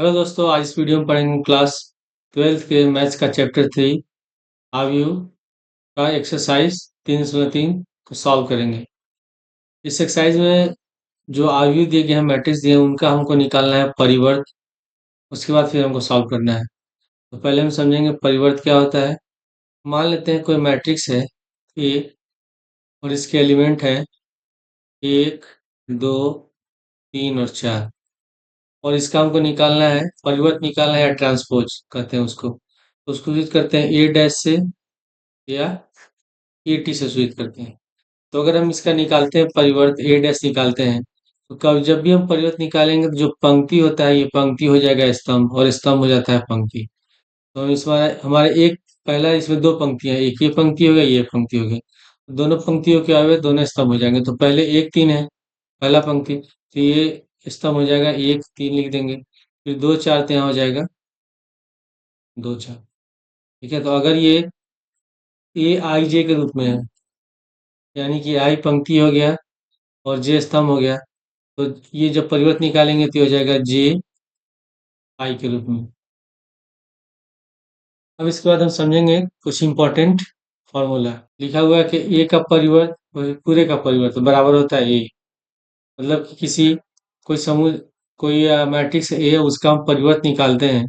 Hello दोस्तों, आज इस वीडियो में पढ़ेंगे क्लास 12th के मैथ्स का चैप्टर 3 आव्यूह का एक्सरसाइज 3.3 को सॉल्व करेंगे। इस एक्सरसाइज में जो आव्यूह दिए गए हैं, मैट्रिक्स दिए हैं, उनका हमको निकालना है परिवर्त। उसके बाद फिर हमको सॉल्व करना है। तो पहले हम समझेंगे परिवर्त क्या होता है। मान लेते हैं कोई मैट्रिक्स है ए और इसके एलिमेंट है 1, 2, 3 और 4, और इसका हमको निकालना है परिवर्त, निकालना है या ट्रांसपोज कहते हैं उसको। तो उसको यूज करते हैं ए डैश से या ए टी से सूचित करते हैं। तो अगर हम इसका निकालते हैं परिवर्त, ए डैश निकालते हैं, तो कब जब भी हम परिवर्त निकालेंगे तो जो पंक्ति होता है, ये पंक्ति हो जाएगा स्तंभ, और स्तंभ हो जाता है पंक्ति। तो हम इसमें हमारे एक पहला इसमें दो पंक्तियां, एक ये पंक्ति हो गई, ये पंक्ति हो गई। दोनों पंक्तियों के आगे दोनों स्तंभ हो जाएंगे। तो पहले 1 3 है पहला पंक्ति, तो ये स्तंभ हो जाएगा, 1 3 लिख देंगे। फिर 2 4 तो यहाँ हो जाएगा 2 4। ठीक है, तो अगर ये ए आई जे के रूप में है, यानी कि आई पंक्ति हो गया और जे स्तंभ हो गया, तो ये जब परिवर्त निकालेंगे तो ये हो जाएगा जे आई के रूप में। अब इसके बाद हम समझेंगे कुछ इंपॉर्टेंट फॉर्मूला। लिखा हुआ है कि ए का परिवर्त पूरे का परिवर्त बराबर होता है ए। मतलब कि किसी कोई समूह, कोई मैट्रिक्स ए है, उसका हम परिवर्त निकालते हैं।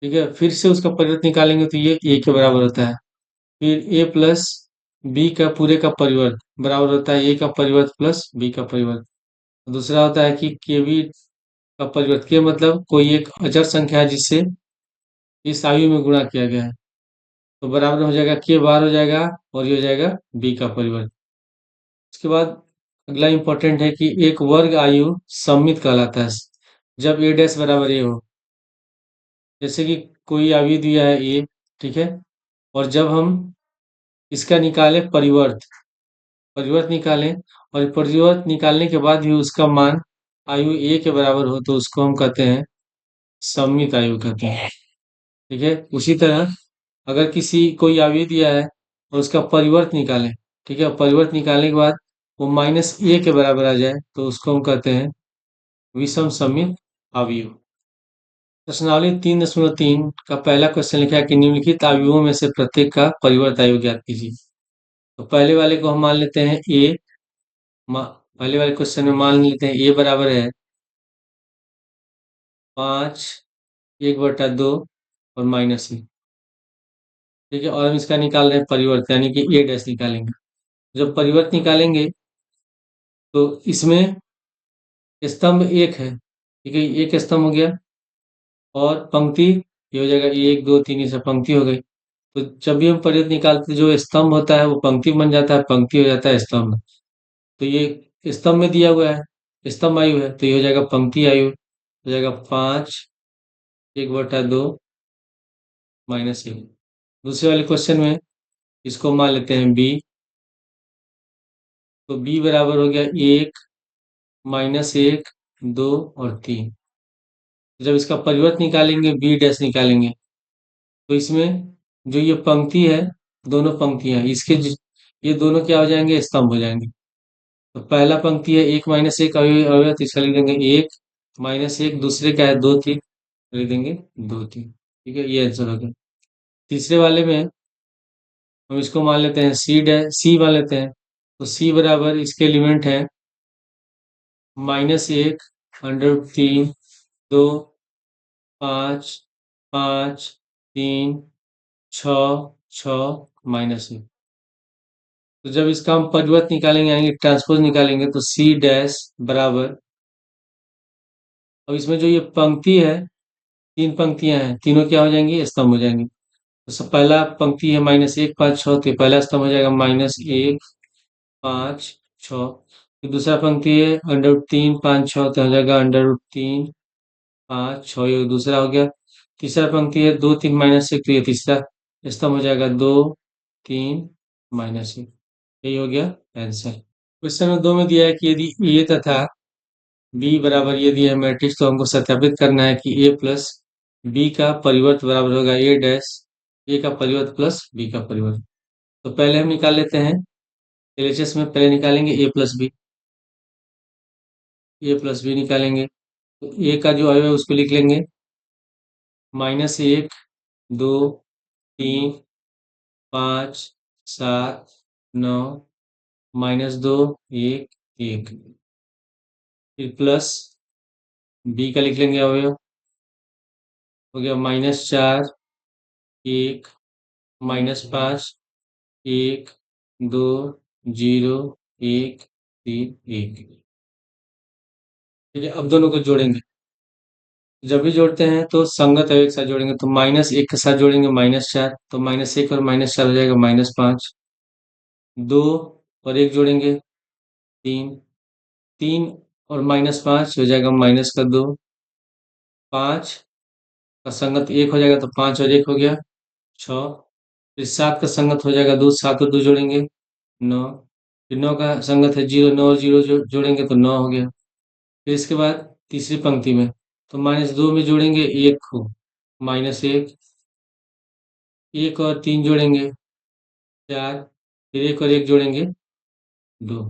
ठीक है, फिर से उसका परिवर्त निकालेंगे तो ये ए के बराबर होता है। फिर ए प्लस बी का पूरे का परिवर्त बराबर होता है ए का परिवर्त प्लस बी का परिवर्त। दूसरा होता है कि के बी का परिवर्त, के मतलब कोई एक अचर संख्या है जिससे इस आयु में गुणा किया गया है, तो बराबर हो जाएगा के बार हो जाएगा, और ये हो जाएगा बी का परिवर्त। उसके बाद अगला इंपॉर्टेंट है कि एक वर्ग आयु सममित कहलाता है जब ए डैश बराबर ए हो। जैसे कि कोई आयु दिया है ए, ठीक है, और जब हम इसका निकालें परिवर्त, परिवर्त निकालें, और परिवर्त निकालने के बाद भी उसका मान आयु ए के बराबर हो, तो उसको हम कहते हैं सममित आयु कहते हैं। ठीक है, उसी तरह अगर किसी कोई आयु दिया है और उसका परिवर्त निकालें, ठीक है, परिवर्त निकालने के बाद वो माइनस ए के बराबर आ जाए, तो उसको हम कहते हैं विषम सममित आयु। प्रश्नावली 3.3 का पहला क्वेश्चन लिखा है कि निम्नलिखित आयुओं में से प्रत्येक का परिवर्त आयु ज्ञात कीजिए। तो पहले वाले को हम मान लेते हैं ए, पहले वाले क्वेश्चन में मान लेते हैं ए बराबर है 5 1/2 और माइनस ए। ठीक है, और हम इसका निकाल रहे हैं परिवर्त, यानी कि ए डैश निकालेंगे। जब परिवर्त निकालेंगे तो इसमें स्तंभ एक है, ठीक है, एक स्तंभ हो गया, और पंक्ति ये हो जाएगा 1 2 3, इसे पंक्ति हो गई। तो जब भी हम परिवर्त निकालते हैं, जो स्तंभ होता है वो पंक्ति बन जाता है, पंक्ति हो जाता है स्तंभ। तो ये स्तंभ में दिया हुआ है, स्तंभ आयु है, तो ये हो जाएगा पंक्ति आयु, हो जाएगा 5 1/2 माइनस ए। दूसरे वाले क्वेश्चन में इसको मान लेते हैं बी, तो बी बराबर हो गया 1 -1 2 और 3। जब इसका परिवर्त निकालेंगे, बी डैश निकालेंगे, तो इसमें जो ये पंक्ति है, दोनों पंक्तियां इसके ये दोनों क्या हो जाएंगे, स्तंभ हो जाएंगे। तो पहला पंक्ति है 1 -1 अवयव, तो इसका लिख देंगे 1 -1, दूसरे का है 2 3, लिख देंगे 2 3। ठीक है, ये आंसर हो गया। तीसरे वाले में हम इसको मान लेते हैं सी मान लेते हैं, तो सी बराबर इसके एलिमेंट है -1 √3 2 5 5 3 6 6 -1। तो जब इसका हम परिवर्त निकालेंगे, यानी ट्रांसपोज निकालेंगे, तो सी डैश बराबर, अब इसमें जो ये पंक्ति है, तीन पंक्तियां हैं, तीनों क्या हो जाएंगी, स्तंभ हो जाएंगी। तो सब पहला पंक्ति है -1 5 6, तो पहला स्तंभ हो जाएगा -1 5 6। फिर दूसरा पंक्ति है √3 5 6, तो हो जाएगा √3 5 6, ये दूसरा हो गया। तीसरा पंक्ति है 2 3 -1, तो ये तीसरा स्तंभ हो जाएगा 2 3 -1। यही हो गया आंसर। क्वेश्चन नंबर 2 में दिया है कि यदि ए तथा बी बराबर ये दिया है मैट्रिक्स, तो हमको सत्यापित करना है कि ए प्लस बी का परिवर्त बराबर होगा ए डैश ए का परिवर्त प्लस बी का परिवर्त। तो पहले हम निकाल लेते हैं एलएचएस में, पहले निकालेंगे ए प्लस बी निकालेंगे। तो ए का जो अवयव है उसको लिख लेंगे, -1, 2, 3, 5, 7, 9, -2, 1, 1। फिर प्लस बी का लिख लेंगे अवयव, हो गया -4, 1, -5, 1, 2, 0, 1, 3, 1। ठीक है, अब दोनों को जोड़ेंगे। जब भी जोड़ते हैं तो संगत अवयव एक साथ जोड़ेंगे, तो -1 के साथ जोड़ेंगे -4, तो -1 और -4 हो जाएगा -5। 2 और 1 जोड़ेंगे 3, 3 और -5 हो जाएगा -2। 5 का संगत 1 हो जाएगा, तो 5 और 1 हो गया 6। फिर 7 का संगत हो जाएगा 2, 7 और 2 जोड़ेंगे 9। फिर 9 का संगत है 0, 9 और 0 जोड़ेंगे तो 9 हो गया। फिर इसके बाद तीसरी पंक्ति में तो -2 में जोड़ेंगे 1 को, -1, 1 और 3 जोड़ेंगे 4, फिर 1 और 1 जोड़ेंगे 2।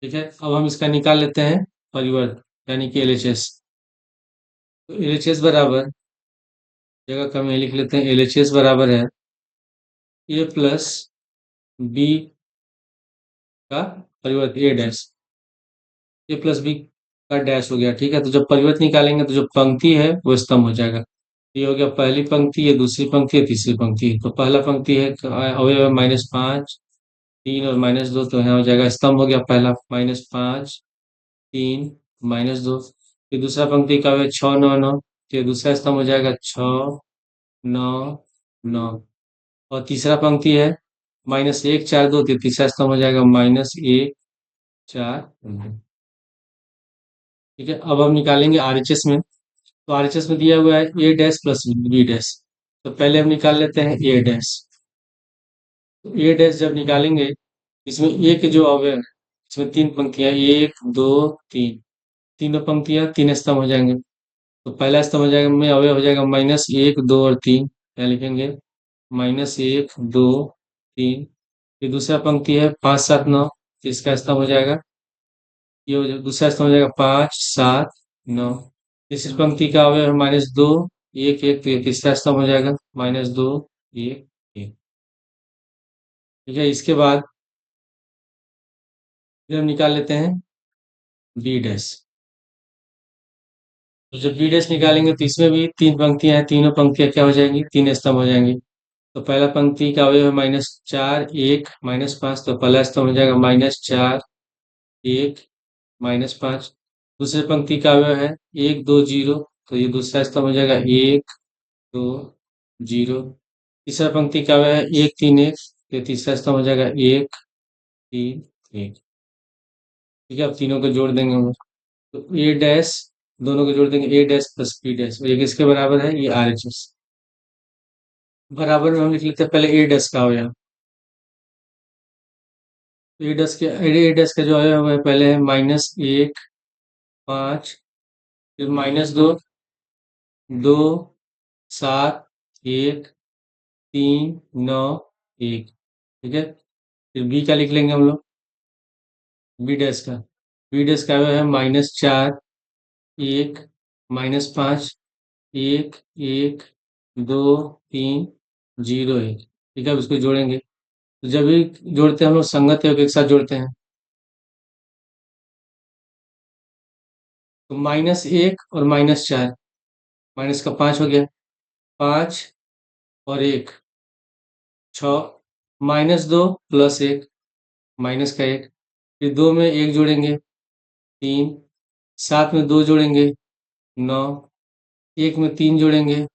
ठीक है, अब हम इसका निकाल लेते हैं परिवर्त, यानी कि एलएचएस। तो एलएचएस बराबर, जगह कम है लिख लेते हैं, एलएचएस बराबर है ए प्लस बी का परिवर्त ए डैश, ए प्लस बी का डैश हो गया। ठीक है, तो जब परिवर्त निकालेंगे तो जो पंक्ति है वो स्तंभ हो जाएगा। ये हो गया पहली पंक्ति, ये दूसरी पंक्ति है, तीसरी पंक्ति है। तो पहला पंक्ति है अवयव है -5, 3 और -2, तो यहाँ हो जाएगा स्तंभ हो गया पहला, -5, 3, -2। फिर दूसरा पंक्ति का अवयव 6, 9, 9, तो ये दूसरा स्तंभ हो जाएगा 6, 9, 9। और तीसरा पंक्ति है -1, 4, 2, तो तीसरा स्तंभ हो जाएगा -1, 4, 2। ठीक है, अब हम निकालेंगे आरएचएस में। तो आरएचएस में दिया हुआ है ए डैश प्लस बी डैश। तो पहले हम निकाल लेते हैं ए डैश। तो ए डैश जब निकालेंगे, इसमें ए के जो अवयव है, इसमें तीन पंक्तियां, 1, 2, 3, तीनों पंक्तियां तीन स्तंभ हो जाएंगे। तो पहला स्तंभ हो जाएगा में अवयव हो जाएगा -1, 2 और 3, क्या लिखेंगे -1, 2, 3। फिर दूसरा पंक्ति है 5, 7, 9, इसका स्तंभ हो जाएगा, ये हो जाएगा दूसरा स्तंभ हो जाएगा 5, 7, 9। तीसरी पंक्ति का अवयव है -2, 1, 1, तो ये तीसरा स्तंभ हो जाएगा -2, 1, 1। ठीक है, इसके बाद फिर हम निकाल लेते हैं बी डैश। तो जब बी डैश निकालेंगे तो इसमें भी तीन पंक्तियां हैं, तीनों पंक्तियां क्या हो जाएंगी, तीन स्तंभ हो जाएंगी। तो पहला पंक्ति का अवयव है -4, 1, -5, तो पहला स्तंभ हो जाएगा -4, 1, -5। दूसरे पंक्ति का अवयव है 1, 2, 0, तो ये दूसरा स्तंभ हो जाएगा 1, 2, 0। तीसरा पंक्ति का अवयव है 1, 3, 1, तो तीसरा स्तंभ हो जाएगा 1, 3, 1। ठीक है, अब तीनों को जोड़ देंगे हम लोग। तो ए डैश, दोनों को जोड़ देंगे, ए डैश प्लस बी डैश, और ये किसके बराबर है, ये आरएचएस बराबर में हम लिख लेते हैं पहले ए डैश का अवयव। ए डैश का जो अवयव है पहले है -1, 5, फिर -2, 2, 7, 1, 3, 9, 1। ठीक है, फिर बी का लिख लेंगे हम लोग, बी डैश का, बी डैश का अवयव है -4, 1, -5, 1, 1, 2, 3, 0, 1। ठीक है, अब इसको जोड़ेंगे। तो जब भी जोड़ते हैं हम लोग संगत योग एक साथ जोड़ते हैं, तो -1 और -4, माइनस का 5 हो गया, 5 और 1, 6, -2 प्लस 1, माइनस का 1। फिर 2 में 1 जोड़ेंगे 3, 7 में 2 जोड़ेंगे 9, 1 में 3 जोड़ेंगे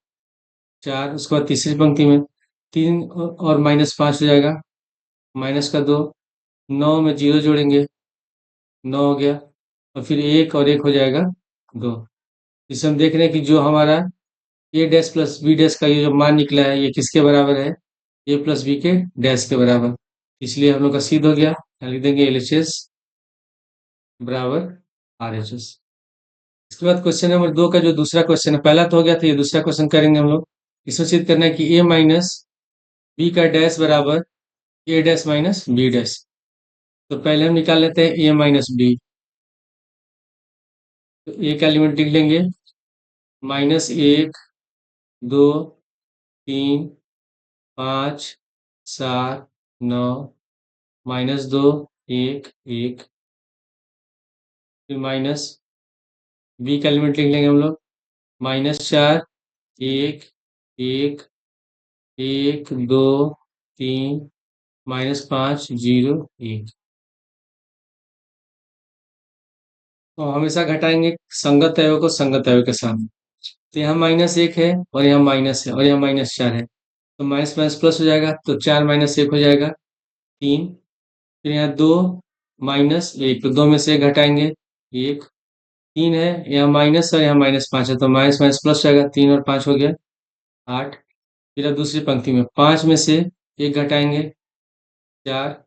4। उसके बाद तीसरी पंक्ति में 3 और -5 हो जाएगा, माइनस का 2, 9 में 0 जोड़ेंगे 9 हो गया, और फिर 1 और 1 हो जाएगा 2। इसे हम देख रहे हैं कि जो हमारा ए डैश प्लस बी डैश का ये जो मान निकला है, ये किसके बराबर है, ए प्लस बी के डैश के बराबर। इसलिए हम लोग का सिद्ध हो गया। यहाँ लिख देंगे एलएचएस बराबर आरएचएस। इसके बाद क्वेश्चन नंबर 2 का जो दूसरा क्वेश्चन है, पहला तो हो गया था, ये दूसरा क्वेश्चन करेंगे हम लोग। इसमें सिद्ध करना है कि ए माइनस बी का डैश बराबर A dash minus B dash. तो पहले हम निकाल लेते हैं ए माइनस बी। तो ए का एलिमेंट लिख लेंगे, -1, 2, 3, 5, 7, 9, -2, 1, 1, फिर माइनस बी का एलिमेंट लिख लेंगे हम लोग, -4, 1, 1, 1, 2, 3, -5, 0, 1। तो हमेशा घटाएंगे संगत अवयव को संगत अवयव के साथ। तो यहाँ -1 है और यहाँ माइनस है और यहाँ -4 है, तो माइनस माइनस प्लस हो जाएगा, तो 4 -1 हो जाएगा 3। फिर यहाँ 2 -1, तो 2 में से 1 घटाएंगे 1, 3 है, यहाँ माइनस और यहाँ -5 है, तो माइनस माइनस प्लस हो जाएगा, 3 और 5 हो गया 8। फिर अब दूसरी पंक्ति में 5 में से 1 घटाएंगे 4,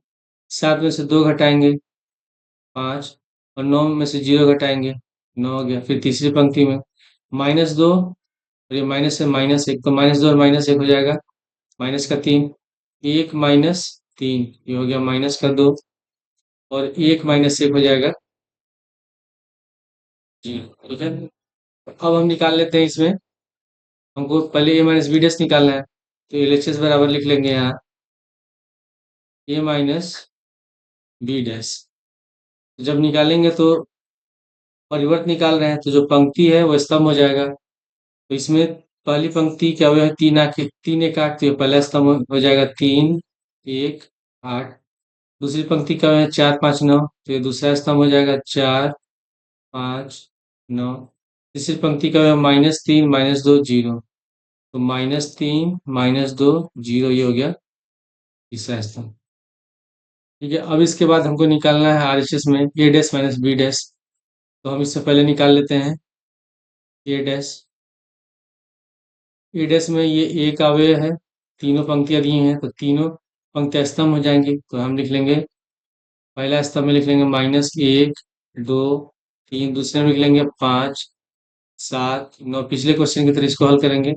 7 में से 2 घटाएंगे 5 और 9 में से 0 घटाएंगे 9 हो गया। फिर तीसरी पंक्ति में -2 और ये माइनस है -1, तो -2 और -1 हो जाएगा -3, 1 -3, ये हो गया -2 और 1 -1 हो जाएगा 0। ठीक है, अब हम निकाल लेते हैं इसमें, हमको पहले a माइनस बी डैश निकालना है, तो एलएचएस बराबर लिख लेंगे यहाँ a माइनस बी डैश। जब निकालेंगे तो परिवर्त निकाल रहे हैं, तो जो पंक्ति है वो स्तंभ हो जाएगा। तो इसमें पहली पंक्ति क्या हुआ है, 3 आके 3 1 8, तो ये पहला स्तंभ हो जाएगा 3 1 8। दूसरी पंक्ति क्या है, 4 5 9, तो ये दूसरा स्तंभ हो जाएगा 4 5 9। तीसरी पंक्ति का है -3 -2 0, तो -3 -2 0, ये हो गया तीसरा स्तंभ। ठीक है, अब इसके बाद हमको निकालना है आरएचएस में ए डैश माइनस बी डैश। तो हम इससे पहले निकाल लेते हैं ए डैश। ए डैश में ये ए का अवयव है, तीनों पंक्तियां दी हैं, तो तीनों पंक्तियां स्तंभ हो जाएंगी, तो हम लिख लेंगे पहला स्तंभ में लिख लेंगे -1 2 3, दूसरे में लिख लेंगे 5 7 9, पिछले क्वेश्चन की तरह इसको हल करेंगे,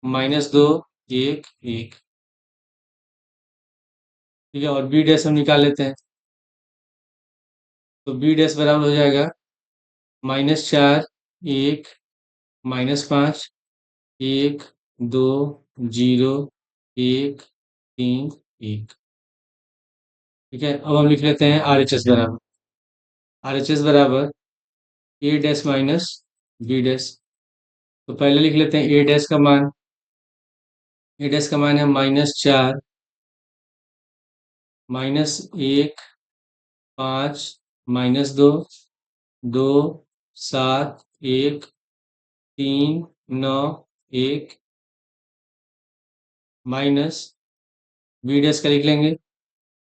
-2 1 1। ठीक है, और बी डैश हम निकाल लेते हैं, तो बी डैश बराबर हो जाएगा -4 1 -5 1 2 0 1 3 1। ठीक है, अब हम लिख लेते हैं आर एच एस बराबर A dash minus B dash. तो पहले लिख लेते हैं ए डैश का मान, ए डैश का मान है -4 -1 5 -2 2 7 1 3 9 1 माइनस बी डैश का लिख लेंगे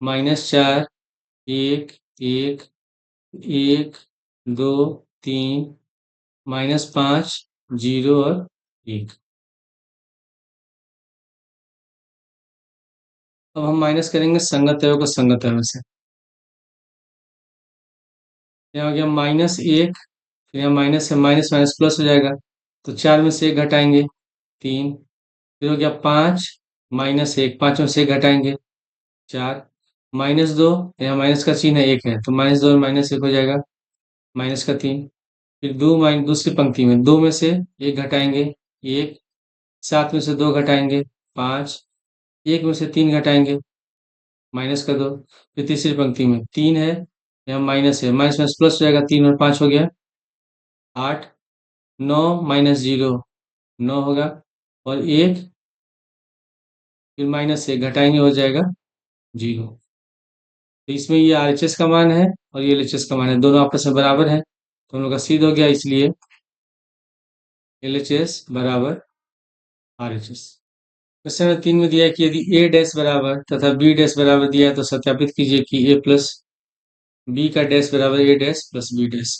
-4 1 1 1 2 3 -5 0 और 1। अब हम माइनस करेंगे संगत अवयव को संगत अवयव से। यहाँ हो गया -1, फिर यहाँ माइनस है, माइनस माइनस प्लस हो जाएगा, तो 4 में से 1 घटाएंगे 3, फिर हो गया 5 -1, 5 में से 1 घटाएंगे 4, -2, यहाँ माइनस का चिन्ह है 1 है, तो -2 और -1 हो जाएगा -3। फिर दूसरी पंक्ति में 2 में से 1 घटाएंगे 1, 7 में से 2 घटाएंगे 5, 1 में से 3 घटाएंगे -2। फिर तीसरी पंक्ति में 3 है, यहाँ माइनस है, माइनस माइनस प्लस हो जाएगा, 3 और 5 हो गया 8, 9 -0 9 होगा और 1, फिर -1 घटाएंगे हो जाएगा 0। तो इसमें ये आरएचएस का मान है और ये एलएचएस का मान है, दोनों आपस में बराबर है, तो हम लोग का सिद्ध हो गया, इसलिए एलएचएस बराबर आरएचएस। क्वेश्चन नंबर 3 में दिया है कि यदि ए डैश बराबर तथा बी डैश बराबर दिया है, तो सत्यापित कीजिए कि ए प्लस बी का डैश बराबर A dash plus B dash.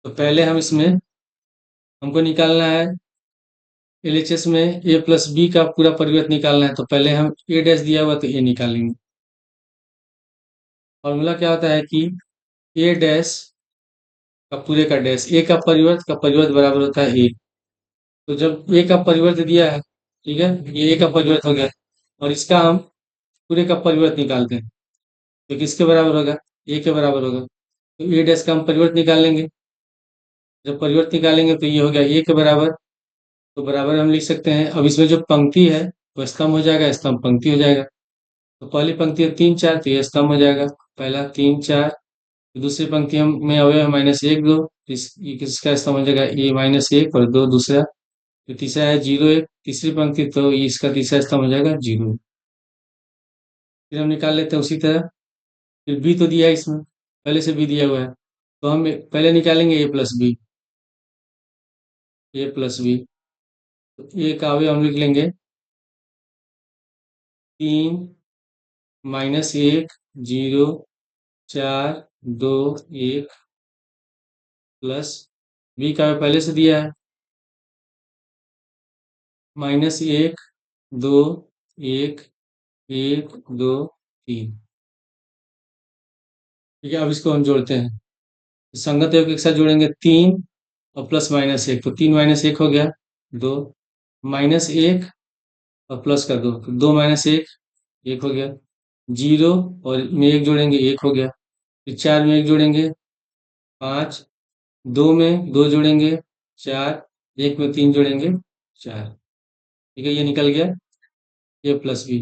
तो पहले हम इसमें हमको निकालना है एलएचएस में ए प्लस बी का पूरा परिवर्त निकालना है, तो पहले हम ए डैश दिया हुआ तो ए निकालेंगे। फॉर्मूला क्या होता है कि ए डैश का पूरे का डैश, ए का परिवर्त बराबर होता है ए। तो जब ए का परिवर्त दिया है, ठीक है, ये ए का परिवर्त हो गया और इसका हम पूरे का परिवर्त निकालते हैं, तो किसके बराबर होगा, ए के बराबर होगा, तो ए डैश का हम परिवर्त निकाल लेंगे। जब परिवर्त निकालेंगे तो ये हो गया ए के बराबर, तो बराबर हम लिख सकते हैं। अब इसमें जो पंक्ति है वो स्तंभ हो जाएगा, स्तंभ पंक्ति हो जाएगा। तो पहली पंक्ति है 3 4, तो ये स्तंभ हो जाएगा, पहला 3 4। दूसरी पंक्ति में अवयव है -1 2, ये किसका स्तंभ हो जाएगा, ए -1 और 2 दूसरा। तो तीसरा है 0 1, तीसरी पंक्ति, तो ये इसका तीसरा स्तंभ हो जाएगा 0। फिर हम निकाल लेते हैं उसी तरह। फिर बी तो दिया है इसमें, पहले से बी दिया हुआ है, तो हम पहले निकालेंगे ए प्लस बी। ए प्लस बी, तो ए का अवयव हम लिख लेंगे 3 -1 0 4 2 1 प्लस बी का अवयव पहले से दिया है -1 2 1 1 2 3। ठीक है, अब इसको हम जोड़ते हैं। संगत योग एक साथ जोड़ेंगे 3 और +-1, तो 3 - 1 हो गया 2, -1 और प्लस का 2, तो 2 - 1 1 हो गया, 0 और में 1 जोड़ेंगे 1 हो गया, फिर 4 में 1 जोड़ेंगे 5, 2 में 2 जोड़ेंगे 4, 1 में 3 जोड़ेंगे 4। ठीक है, ये निकल गया ए प्लस बी।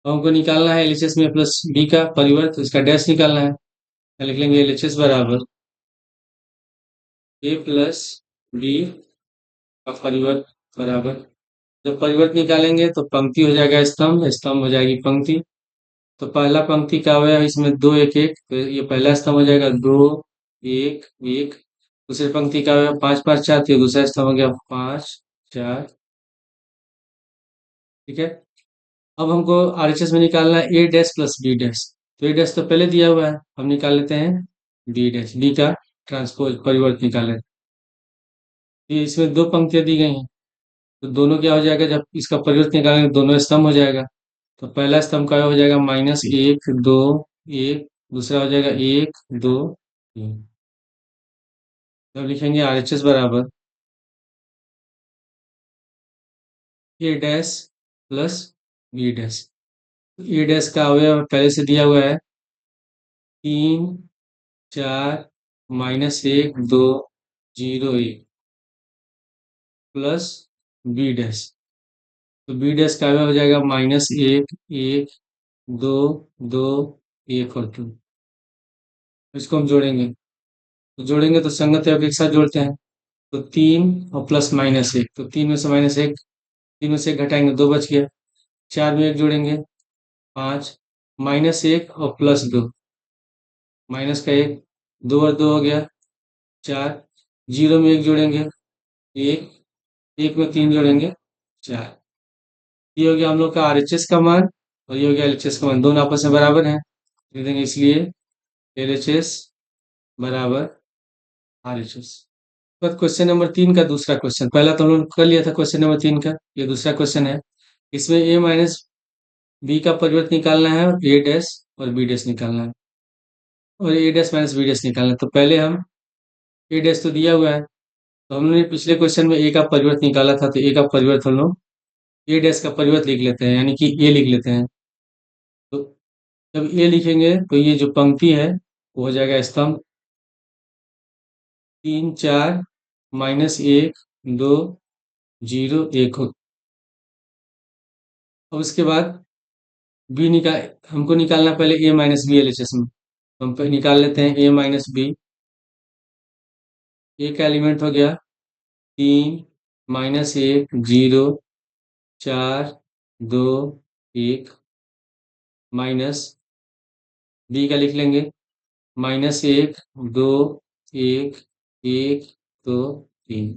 अब हमको निकालना है एलएचएस में प्लस बी का परिवर्त, तो इसका डैश निकालना है। लिख लेंगे एलएचएस बराबर ए प्लस बी का परिवर्त बराबर, जब परिवर्त निकालेंगे तो पंक्ति हो जाएगा स्तंभ, स्तंभ हो जाएगी पंक्ति। तो पहला पंक्ति का अवयव इसमें 2 1 1, तो ये पहला स्तंभ हो जाएगा 2 1 1। दूसरी पंक्ति का अवयव 5 5 4, तो दूसरा स्तंभ हो गया 5 4। ठीक है, अब हमको आरएचएस में निकालना है ए डैश प्लस बी डैश। तो ए डैश तो पहले दिया हुआ है, हम निकाल लेते हैं बी डैश, बी का ट्रांसपोज परिवर्त निकालें। ये इसमें दो पंक्तियां दी गई हैं, तो दोनों क्या हो जाएगा, जब इसका परिवर्त निकालेंगे दोनों स्तंभ हो जाएगा। तो पहला स्तंभ का हो जाएगा -1 2 1, दूसरा हो जाएगा 1 2 3। तब लिखेंगे आरएचएस बराबर A dash plus B dash. A dash का अवयव पहले से दिया हुआ है 3 4 -1 2 0 1 प्लस बी डैश। तो बी डैश का अवयव हो जाएगा -1 1 2 2 1 और 2। इसको हम जोड़ेंगे, तो जोड़ेंगे तो संगत है, एक साथ जोड़ते हैं। तो 3 और +-1, तो 3 में से -1, 3 में से 1 घटाएंगे 2 बच गया, 4 में 1 जोड़ेंगे 5, -1 और +2, माइनस का 1, 2 और 2 हो गया 4, 0 में 1 जोड़ेंगे 1, 1 में 3 जोड़ेंगे 4। ये हो गया हम लोग का आरएचएस का मान, और ये हो गया एलएचएस का मान, दोनों आपस में बराबर हैं, लिख देंगे इसलिए एलएचएस बराबर आरएचएस। बाद क्वेश्चन नंबर 3 का दूसरा क्वेश्चन, पहला तो हम लोग कर लिया था क्वेश्चन नंबर 3 का, ये दूसरा क्वेश्चन है। इसमें ए माइनस बी का परिवर्त निकालना है, और ए डैश और बी डैश निकालना है, और ए डैश माइनस बी डैश निकालना है। तो पहले हम ए डैश तो दिया हुआ है, तो हमने पिछले क्वेश्चन में ए का परिवर्त निकाला था, तो ए का परिवर्त हम लोग ए डैश का परिवर्त लिख लेते हैं, यानी कि ए लिख लेते हैं। तो जब ए लिखेंगे तो ये जो पंक्ति है वो हो जाएगा स्तंभ, 3 4 -1 2 0 1 हो। अब उसके बाद बी निकाल, हमको निकालना पहले ए माइनस बी एलएचएस में, तो हम निकाल लेते हैं ए माइनस बी। ए का एलिमेंट हो गया 3 -1 0 4 2 1, माइनस बी का लिख लेंगे -1 2 1 1 2 3।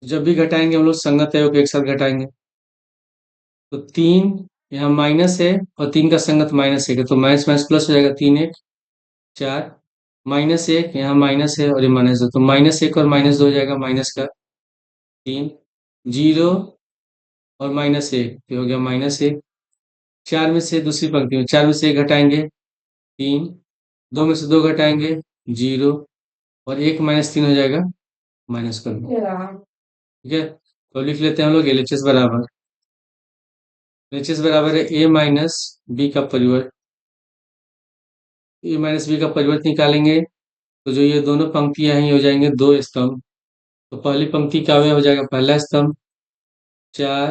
जब भी घटाएंगे हम लोग संगत है एक साथ घटाएंगे, तो 3 यहाँ माइनस है और 3 का संगत -1 है, तो माइनस माइनस प्लस हो जाएगा, 3 1 4, -1 यहाँ माइनस है और ये -2, तो -1 और -2 हो जाएगा, माइनस का 3 0 और -1, ये हो गया -1। 4 में से दूसरी पंक्ति में 4 में से 1 घटाएंगे 3, 2 में से 2 घटाएंगे 0, और 1 -3 हो जाएगा -2। ठीक है, तो लिख लेते हैं हम लोग एलएचएस बराबर, एलएचएस बराबर है ए माइनस बी का परिवर्त। ए माइनस बी का परिवर्त निकालेंगे तो जो ये दोनों पंक्तियां हैं ये हो जाएंगे दो स्तंभ। तो पहली पंक्ति का अवयव हो जाएगा पहला स्तंभ 4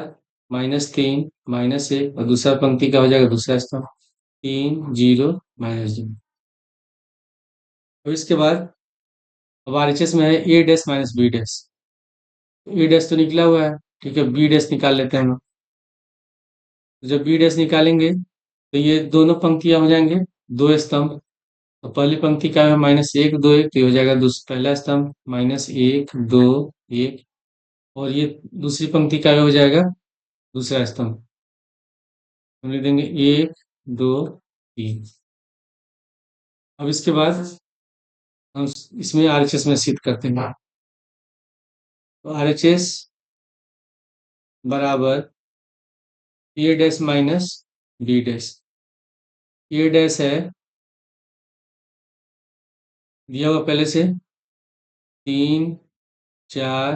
-3 -1, और दूसरा पंक्ति का हो जाएगा दूसरा स्तंभ 3 0 -2। अब इसके बाद अब आरएचएस में है ए dash minus B dash. A dash तो निकला हुआ है, ठीक है, बी डैश निकाल लेते हैं हम। तो जब बी डैश निकालेंगे तो ये दोनों पंक्तियां हो जाएंगे दो स्तंभ। तो पहली पंक्ति का है -1 2 1, तो ये हो जाएगा पहला स्तंभ -1 2 1। और ये दूसरी पंक्ति का हो जाएगा दूसरा स्तंभ। हम लिख देंगे 1 2 3। अब इसके बाद हम इसमें आरएचएस में सिद्ध करते हैं। तो आरएचएस बराबर A dash minus B dash. A dash है दिया हुआ पहले से 3 4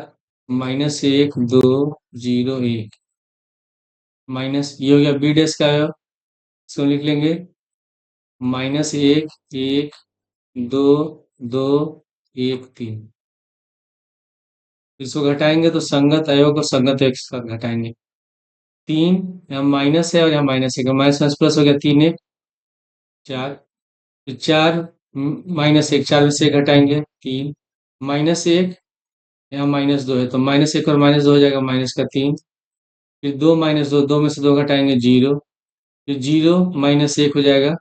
-1 2 0 1 माइनस ये हो गया बी डैश का है, इसको लिख लेंगे -1 1 2 2 1 3। इसको घटाएंगे तो संगत अवयव को संगत अवयव के साथ घटाएंगे। 3 यहाँ माइनस है और यहाँ माइनस है, माइनस माइनस प्लस हो गया 3 1 4। तो 4 -1 4 में से घटाएंगे 3 -1, यहाँ -2 है तो -1 और -2 हो जाएगा -3। फिर 2 -2, 2 में से 2 घटाएंगे 0। फिर 0 -1 हो जाएगा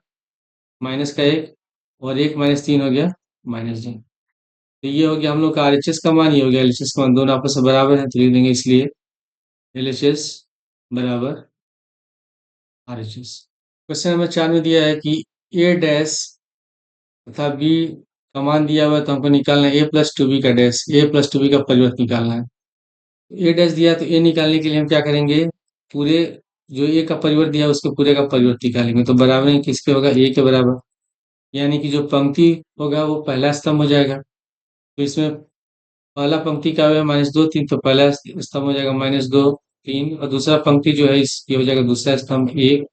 -1, और 1 -3 हो गया -2। तो ये हो गया हम लोग का आरएचएस का मान, ये हो गया एलएचएस का मान, दोनों आपस में बराबर है तो लिख देंगे, इसलिए एलएचएस बराबर आरएचएस। क्वेश्चन नंबर 4 में दिया है कि ए डैश तथा बी का मान दिया हुआ है, तो हमको निकालना है a+2b का डैश, a+2b का परिवर्त निकालना है। ए डैश दिया है, तो ए निकालने के लिए हम क्या करेंगे, पूरे जो ए का परिवर्त दिया है उसके पूरे का परिवर्त निकालेंगे। तो बराबर है किसके होगा, ए के बराबर, यानी कि जो पंक्ति होगा वो पहला स्तंभ हो जाएगा। तो इसमें पहला पंक्ति का है -2 3, तो पहला स्तंभ हो जाएगा -2 3, और दूसरा पंक्ति जो है इस ये हो जाएगा दूसरा स्तंभ 1।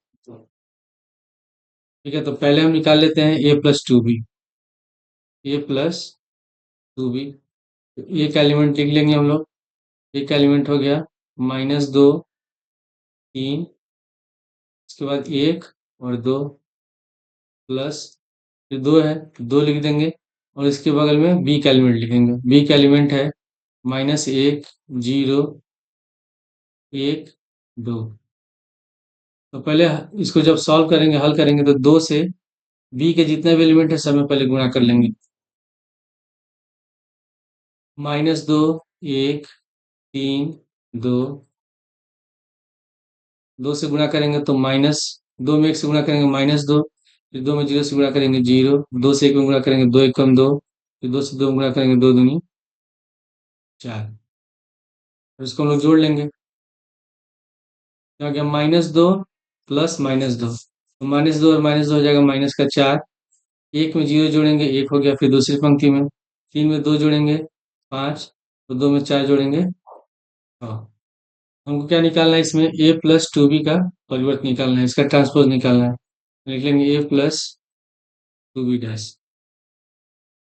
ठीक है, तो पहले हम निकाल लेते हैं a+2b। a+2b एक एलिमेंट लिख लेंगे हम लोग। एक एलिमेंट हो गया -2 3, इसके बाद 1 और 2 प्लस, फिर 2 है तो 2 लिख देंगे, और इसके बगल में बी का एलिमेंट लिखेंगे। बी का एलिमेंट है -1 0 1 2। तो पहले इसको जब सॉल्व करेंगे, हल करेंगे, तो 2 से बी के जितने भी एलिमेंट है सब में पहले गुणा कर लेंगे। -2 1 3 2, 2 से गुणा करेंगे तो -2 में 1 से गुणा करेंगे -2, फिर 2 में 0 से गुणा करेंगे 0, 2 से 1 में गुणा करेंगे 2 1 2, फिर 2 से 2 में गुणा करेंगे 2 दूनी 4। फिर इसको हम लोग जोड़ लेंगे, क्या हो गया -2 प्लस -2, तो -2 और -2 हो जाएगा -4। 1 में 0 जोड़ेंगे 1 हो गया, फिर दूसरी पंक्ति में 3 में 2 जोड़ेंगे 5, तो 2 में 4 जोड़ेंगे। हाँ, हमको क्या निकालना है इसमें, a+2b का परिवर्त निकालना है, इसका ट्रांसपोज निकालना है। लिख लेंगे a+2b डैश।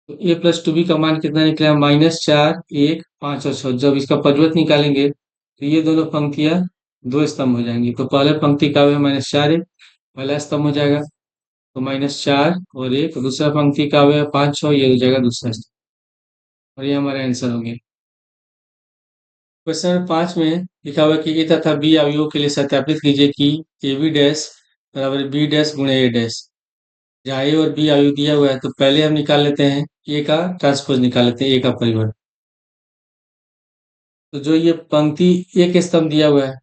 तो a+2b का मान कितना निकला, -4 1 5 और 6। जब इसका परिवर्त निकालेंगे तो ये दोनों पंक्तियां दो स्तंभ हो जाएंगी। तो पहले पंक्ति का है -4 1, पहला स्तंभ हो जाएगा, तो -4 और 1, दूसरा पंक्ति का है 5 6, ये हो जाएगा दूसरा स्तंभ। और ये हमारा आंसर हो गया। क्वेश्चन नंबर 5 में लिखा हुआ है कि ए तथा बी अवयवों के लिए सत्यापित कीजिए कि ए बी डैश बराबर बी डैश गुणे ए डैश। जहाँ ए और बी अवयव दिया हुआ है तो पहले हम निकाल लेते हैं ए का ट्रांसपोज, निकाल लेते हैं ए का परिवर्त। तो जो ये पंक्ति एक स्तंभ दिया हुआ है,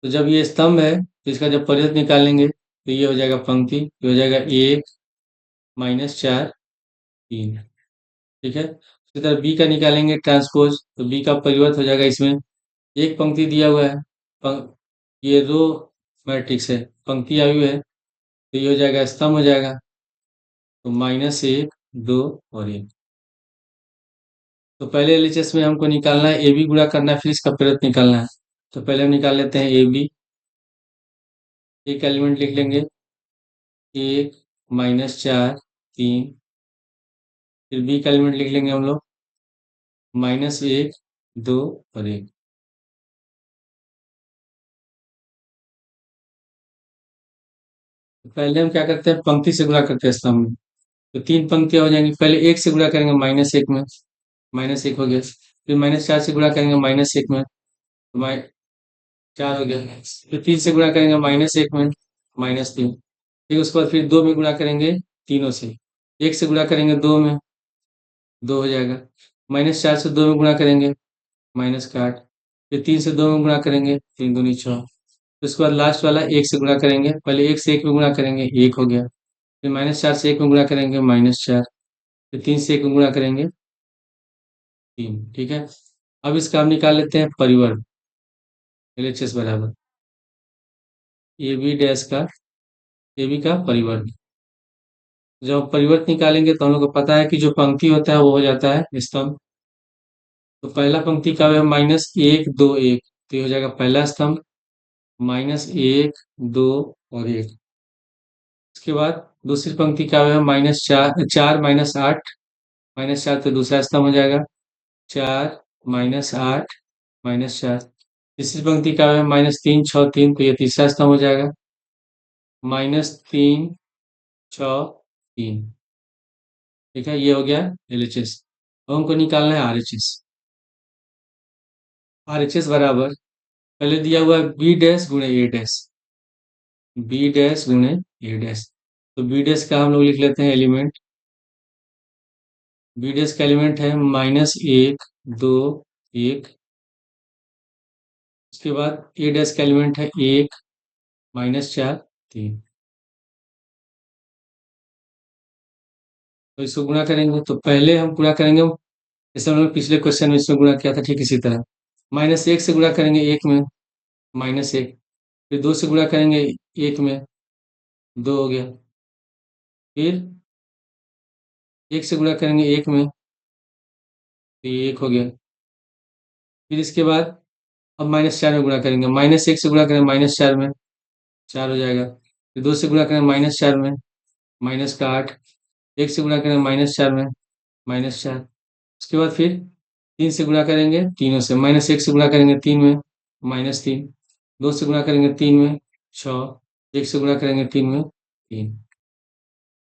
तो जब ये स्तंभ है तो इसका जब परिवर्त निकालेंगे तो ये हो जाएगा पंक्ति, ये हो जाएगा 1 -4 3। ठीक है, उसी तरह बी का निकालेंगे ट्रांसपोज, तो बी का परिवर्त हो जाएगा, इसमें एक पंक्ति दिया हुआ है, ये रो मैट्रिक्स है, पंक्ति आई हुई है, तो ये हो जाएगा स्तंभ हो जाएगा, तो -1 2 और 1। तो पहले एलएचएस में हमको निकालना है ए बी, गुणा करना है, फिर इसका परिवर्त निकालना है। तो पहले हम निकाल लेते हैं ए बी। एक एलिमेंट लिख लेंगे 1 -4 3, फिर बी का एलिमेंट लिख लेंगे हम लोग, -1, 2 और 1। तो पहले हम क्या करते हैं, पंक्ति से गुणा करते हैं स्तंभ में। तो 3 पंक्तियाँ हो जाएंगी। पहले 1 से गुणा करेंगे -1 में, -1 हो गया। फिर -4 से गुणा करेंगे -1 में, तो 4 हो गया। फिर 3 से गुणा करेंगे -1 में, -3। फिर उसके बाद फिर 2 में गुणा करेंगे तीनों से। 1 से गुणा करेंगे 2 में, 2 हो जाएगा। -4 से 2 में गुणा करेंगे, -8। फिर 3 से 2 में गुणा करेंगे, 3 दूनी 6। फिर उसके बाद लास्ट वाला 1 से गुणा करेंगे। पहले 1 से 1 में गुणा करेंगे, 1 हो गया। फिर -4 से 1 में गुणा करेंगे, -4। फिर 3 से 1 में गुणा करेंगे, 3। ठीक है। अब इसका हम निकाल लेते हैं परिवर्त, LHS बराबर ए बी डैश का, ए बी का परिवर्त। जब हम परिवर्त निकालेंगे तो हम लोग को पता है कि जो पंक्ति होता है वो हो जाता है स्तंभ। तो पहला पंक्ति का है -1 2 1, तो ये हो जाएगा पहला स्तंभ, -1 2 और 1। उसके बाद दूसरी पंक्ति का है -4 4 -8, -4 तो दूसरा स्तंभ हो जाएगा, 4 -8 -4। तीसरी पंक्ति का है -3 6 3, तो ये तीसरा स्तंभ हो जाएगा, -3 6 3। ठीक है, ये हो गया LHS। अब हमको निकालना है RHS। RHS बराबर, पहले दिया हुआ है बी डैश गुणे ए डैश, बी डैश गुणे ए डैश। तो बी डैश का हम लोग लिख लेते हैं एलिमेंट। बी डैश का एलिमेंट है -1 2 1। उसके बाद ए डैश का एलिमेंट है 1 -4 3। तो इसको गुणा करेंगे, तो पहले हम गुणा करेंगे, जैसे हमने पिछले क्वेश्चन में इसमें गुणा किया था, ठीक इसी तरह। -1 से गुणा करेंगे 1 में, -1। फिर 2 से गुणा करेंगे 1 में, 2 हो गया। फिर 1 से गुणा करेंगे 1 में, तो ये 1 हो गया। फिर इसके बाद अब -4 में गुणा करेंगे, -1 से गुणा करेंगे -4 में, 4 हो जाएगा। फिर 2 से गुणा करेंगे -4 में, -8। 1 से गुणा करेंगे -4 में, -4। उसके बाद फिर 3 से गुणा करेंगे तीनों से, -1 से गुणा करेंगे 3 में, -3। 2 से गुणा करेंगे 3 में, 6। 1 से गुणा करेंगे 3 में, 3।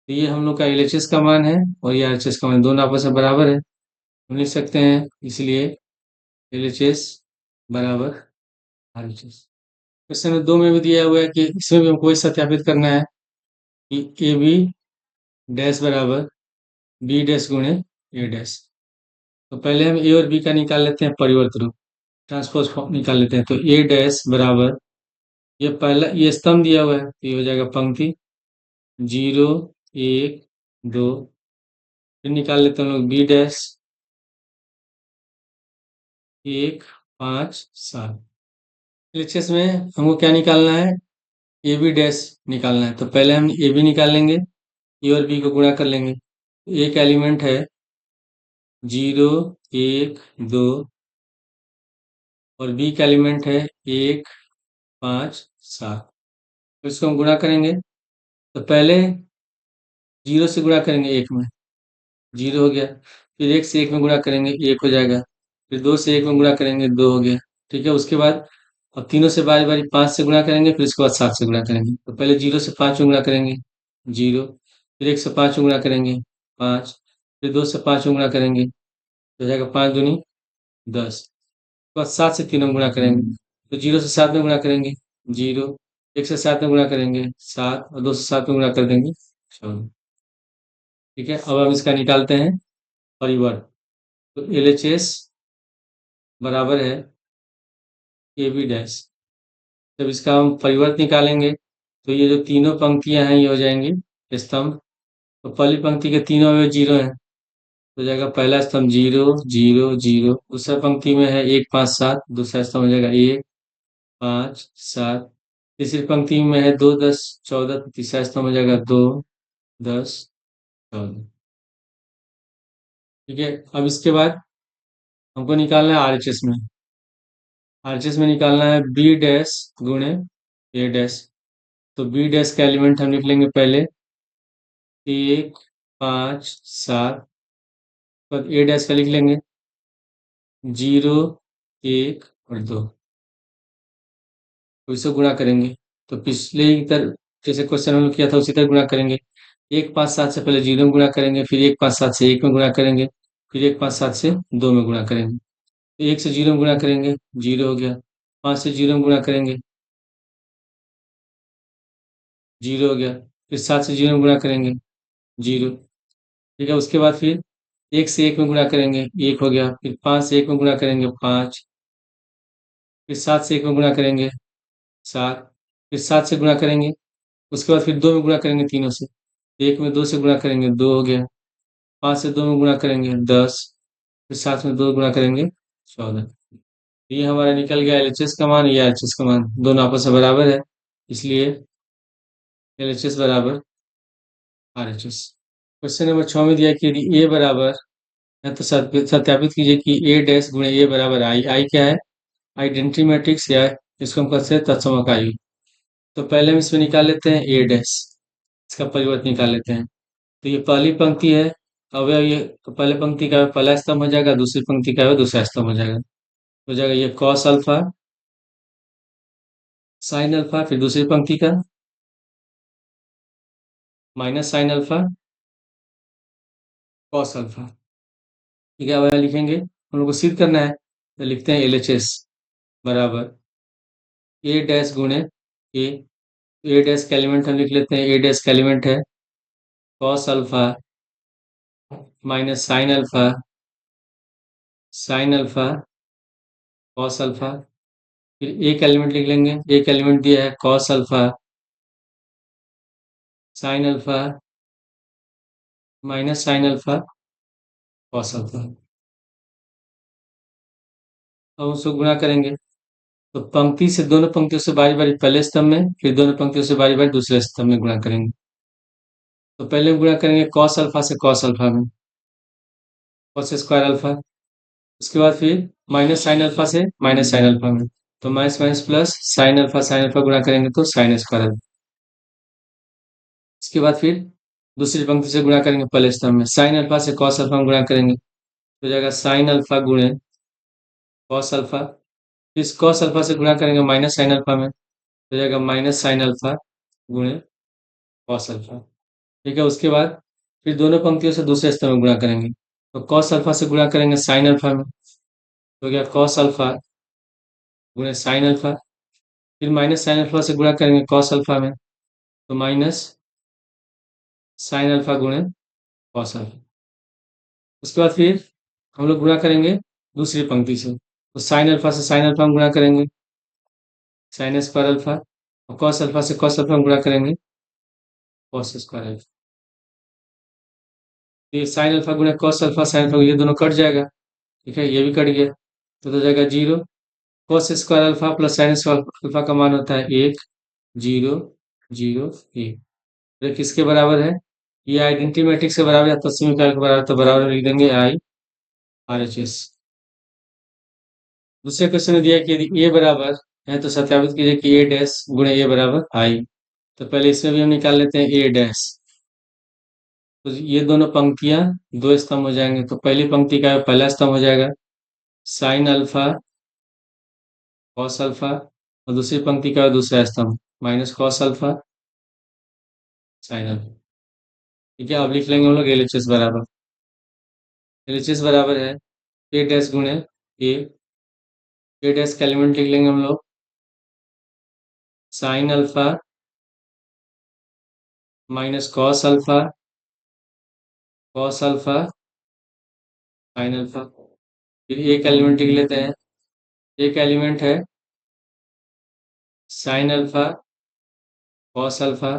तो ये हम लोग का LHS का मान है और ये RHS का मान, दोनों आपस में बराबर है, हम लिख सकते हैं। इसलिए LHS बराबर RHS। क्वेश्चन 2 में भी दिया हुआ है कि इसमें भी हमको सत्यापित करना है कि ए बी डैश बराबर बी डैश गुणे ए डैश। तो पहले हम ए और बी का निकाल लेते हैं परिवर्त रूप, ट्रांसपोज फॉर्म निकाल लेते हैं। तो ए डैश बराबर, ये पहला ये स्तंभ दिया हुआ है, तो ये हो जाएगा पंक्ति 0 1 2। फिर निकाल लेते हैं हम लोग बी डैश 1 5 7। LHS में हमको क्या निकालना है, ए बी डैश निकालना है। तो पहले हम ए बी निकाल लेंगे, ए और बी को गुणा कर लेंगे। एक एलिमेंट है 0 1 2 और बी का एलिमेंट है 1 5 7। तो इसको हम गुणा करेंगे, तो पहले 0 से गुणा करेंगे 1 में, 0 हो गया। फिर 1 से 1 में गुणा करेंगे, 1 हो जाएगा। फिर 2 से 1 में गुणा करेंगे, 2 हो गया। ठीक है, उसके बाद अब तीनों से बारी बारी 5 से गुणा करेंगे, फिर उसके बाद 7 से गुणा करेंगे। तो पहले 0 से 5 में गुणा करेंगे, 0। फिर 1 से 5 में गुणा करेंगे, 5। फिर 2 से 5 में गुणा करेंगे, तो हो जाएगा 5 दूनी 10। उसके बाद 7 से 3 में गुणा करेंगे, तो 0 से 7 में गुणा करेंगे, 0। 1 से 7 में गुणा करेंगे, 7। और 2 से 7 में गुणा कर देंगे, 14। ठीक है, अब हम इसका निकालते हैं परिवर्त। तो LHS बराबर है ए बी डैश। जब इसका हम परिवर्त निकालेंगे, तो ये जो तीनों पंक्तियां हैं ये हो जाएंगी स्तंभ। तो पहली पंक्ति के तीनों में 0 है, तो हो जाएगा पहला स्तंभ 0 0 0। दूसरा पंक्ति में है 1 5 7, दूसरा स्तंभ हो जाएगा 1 5 7। तीसरी पंक्ति में है 2 10 14, तो तीसरा स्तंभ हो जाएगा 2 10 14। ठीक है, अब इसके बाद हमको निकालना है RHS में। RHS में निकालना है बी डैश गुणे ए डैश। तो बी डैश का एलिमेंट हम लिख लेंगे पहले 1 5 7। बाद ए डैश का लिख लेंगे 0, 1 और 2, तो इसे गुणा करेंगे। तो पिछले की तरह जैसे क्वेश्चन हमने किया था उसी तरह गुणा करेंगे। 1, 5, 7 से पहले 0 में गुणा करेंगे, फिर 1, 5, 7 से 1 में गुणा करेंगे, फिर 1, 5, 7 से 2 में गुणा करेंगे। तो 1 से 0 में गुणा करेंगे, 0 हो गया। 5 से 0 में गुणा करेंगे, 0 हो गया। फिर 7 से 0 में गुणा करेंगे, 0। ठीक है, उसके बाद फिर 1 से 1 में गुणा करेंगे, 1 हो गया। फिर 5 से 1 में गुणा करेंगे, 5। फिर 7 से 1 में गुणा करेंगे, 7। फिर 7 से गुणा करेंगे, उसके बाद फिर 2 में गुणा करेंगे तीनों से। 1 में 2 से गुणा करेंगे, 2 हो गया। 5 से 2 में गुणा करेंगे, 10। फिर 7 में 2 गुणा करेंगे, 14। ये हमारा निकल गया एलएचएस का मान या एचएस का मान, दोनों आपस में बराबर है, इसलिए एलएचएस बराबर आरएचएस। क्वेश्चन नंबर 6 में दिया है कि यदि ए बराबर है तो सत्यापित कीजिए कि ए डैश गुणे ए बराबर आई। आई क्या है? आइडेंटिटी मैट्रिक्स, या इसको हम कहते हैं तत्समक आयु। तो पहले हम इसमें निकाल लेते हैं ए डैश, इसका परिवर्तन निकाल लेते हैं। तो ये पहली पंक्ति है, अब ये तो पहले पंक्ति का पहला स्तंभ हो जाएगा, दूसरी पंक्ति का दूसरा स्तंभ हो जाएगा। हो जाएगा ये कॉस अल्फा साइन अल्फा, फिर दूसरी पंक्ति का minus sine alpha cos alpha. ठीक है, अब यहाँ लिखेंगे, हम लोग को सिद्ध करना है, तो लिखते हैं एलएचएस बराबर ए डैश गुणे ए। ए डैश का एलिमेंट हम लिख लेते हैं, ए डैश का एलिमेंट है cos alpha minus sine alpha cos alpha. फिर एक एलिमेंट लिख लेंगे, एक एलिमेंट दिया है cos alpha sine alpha minus sine alpha cos alpha. अब उसको गुणा करेंगे, तो पंक्ति से दोनों पंक्तियों से बारी बारी पहले स्तंभ में, फिर दोनों पंक्तियों से बारी बारी दूसरे स्तंभ में गुणा करेंगे। तो पहले हम गुणा करेंगे कॉस अल्फा से कॉस अल्फा में, कॉस स्क्वायर अल्फा। उसके बाद फिर माइनस साइन अल्फा से माइनस साइन अल्फा में, तो minus minus plus sine alpha गुणा करेंगे तो साइन स्क्वायर अल्फा। इसके बाद फिर दूसरी पंक्ति से गुणा करेंगे पहले स्तंभ में, साइन अल्फा से कॉस अल्फा में गुणा करेंगे, तो हो जाएगा साइन अल्फा गुणे कॉस अल्फा। फिर इस कॉस अल्फा से गुणा करेंगे माइनस साइन अल्फा में, तो हो जाएगा माइनस साइन अल्फा गुणे कॉस अल्फा। ठीक है, उसके बाद फिर दोनों पंक्तियों से दूसरे स्तंभ में गुणा करेंगे, तो कॉस अल्फा से गुणा करेंगे साइन अल्फा में, तो हो गया कॉस अल्फा गुणे साइन अल्फा। फिर माइनस साइन अल्फा से गुणा करेंगे कॉस अल्फा में, तो माइनस साइन अल्फा गुणे कॉस अल्फा। उसके बाद फिर हम लोग गुणा करेंगे दूसरी पंक्ति से, तो साइन अल्फा से साइन अल्फा में गुणा करेंगे साइन स्क्वायर अल्फा, और कॉस अल्फा से कॉस अल्फा में गुणा करेंगे कॉस स्क्वायर अल्फा। ये साइन अल्फा गुणे कॉस अल्फा साइन अल्फा, ये दोनों कट जाएगा। ठीक है, ये भी कट गया, तो हो जाएगा 0। Cos square alpha plus sine square alpha का मान होता है 1, 0, 0, 1। तो किसके बराबर है? ये आइडेंटिटी मैट्रिक्स के बराबर या तत्सम इकाई के बराबर, तो बराबर लिख देंगे आई आर एच एस। दूसरे क्वेश्चन में दिया है कि यदि ए बराबर है तो सत्यापित कीजिए कि ए डैश गुणे ए बराबर आई। तो पहले इसमें भी हम निकाल लेते हैं ए डैश। तो ये दोनों पंक्तियां दो स्तंभ हो जाएंगे, तो पहली पंक्ति का पहला स्तंभ हो जाएगा साइन अल्फा कॉस अल्फा, और दूसरी पंक्ति का दूसरा स्तंभ minus cos alpha sine alpha. ठीक है, अब लिख लेंगे हम लोग एलएचएस बराबर, एलएचएस बराबर है ए डैश गुणे ए। ए डैश का एलिमेंट लिख लेंगे हम लोग sine alpha minus cos alpha sine alpha. फिर एक एलिमेंट लिख लेते हैं, एक एलिमेंट है sine alpha cos alpha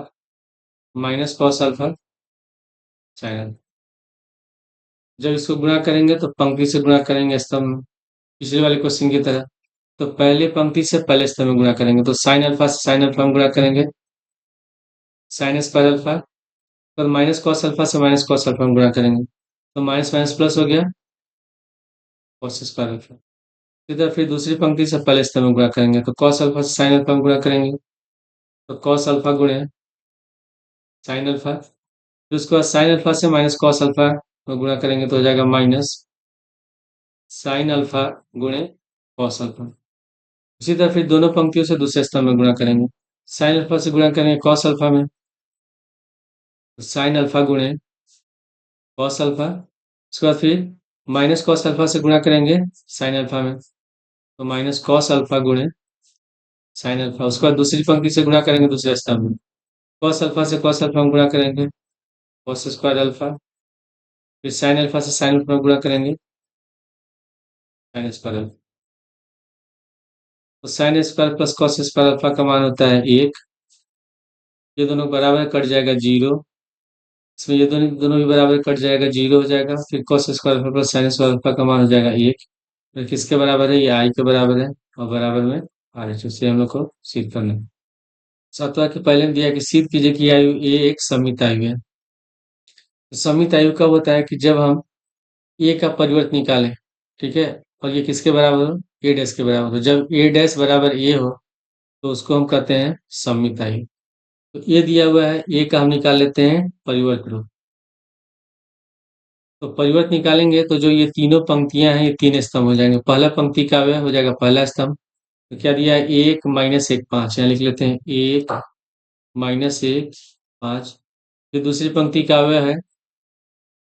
minus cos alpha sine alpha. जब इसको गुणा करेंगे तो पंक्ति से गुणा करेंगे स्तंभ में, पिछले वाले क्वेश्चन की तरह। तो पहले पंक्ति से पहले स्तंभ में गुणा करेंगे, तो साइन अल्फा से साइन अल्फा में गुणा करेंगे साइन स्क्वायर अल्फा, तो माइनस कॉस अल्फा से माइनस कॉस अल्फा में गुणा करेंगे, तो माइनस माइनस प्लस हो गया कॉस स्क्वायर अल्फा। इधर फिर दूसरी पंक्ति से पहले स्तंभ में गुणा करेंगे, तो कॉस अल्फा से साइन अल्फा में गुणा करेंगे, तो कॉस अल्फा गुणे साइन अल्फा। फिर उसके बाद साइन अल्फा से माइनस कॉस अल्फा और गुणा करेंगे तो हो जाएगा माइनस साइन अल्फा गुणे कॉस अल्फा। उसी तरह फिर दोनों पंक्तियों से दूसरे स्तंभ में गुणा करेंगे। साइन अल्फा से गुणा करेंगे कॉस अल्फा में, तो साइन अल्फा गुणे कॉस अल्फा। उसके बाद फिर माइनस कॉस अल्फा से गुणा करेंगे साइन अल्फा में, तो माइनस कॉस अल्फा गुणे साइन अल्फा। उसके बाद दूसरी पंक्ति से गुणा करेंगे दूसरे स्तंभ में, कॉस अल्फा से कॉस अल्फा में गुणा करेंगे कॉस स्क्वायर अल्फा। फिर साइन अल्फा से साइन अल्फा में गुणा करेंगे साइन स्क्वायर अल्फा। तो sine square plus cos square alpha का मान होता है 1। ये दोनों बराबर कट जाएगा 0। इसमें ये दोनों दोनों भी बराबर कट जाएगा, 0 हो जाएगा। फिर cos square alpha plus sine square alpha का मान हो जाएगा 1। फिर किसके बराबर है? ये आई के बराबर है, और बराबर में आर एच से हम लोग को सिद्ध करना है। सातवां के पहले में दिया कि सिद्ध कीजिए कि आयु ए एक सममित आयु है। तो सममित आयु कब होता है? कि जब हम ए का परिवर्त निकालें, ठीक है, और ये किसके बराबर हो? ए डैश के बराबर हो। जब ए डैश बराबर ए हो तो उसको हम कहते हैं सममित आयु। तो ए दिया हुआ है, ए का हम निकाल लेते हैं परिवर्त रूप। तो परिवर्त निकालेंगे तो जो ये तीनों पंक्तियां हैं ये तीन स्तंभ हो जाएंगे। पहला पंक्ति का व्यय हो जाएगा पहला स्तंभ। तो क्या दिया है? 1 माइनस 1 5, यहाँ लिख लेते हैं 1 माइनस 1 5। फिर दूसरी पंक्ति का व्यय है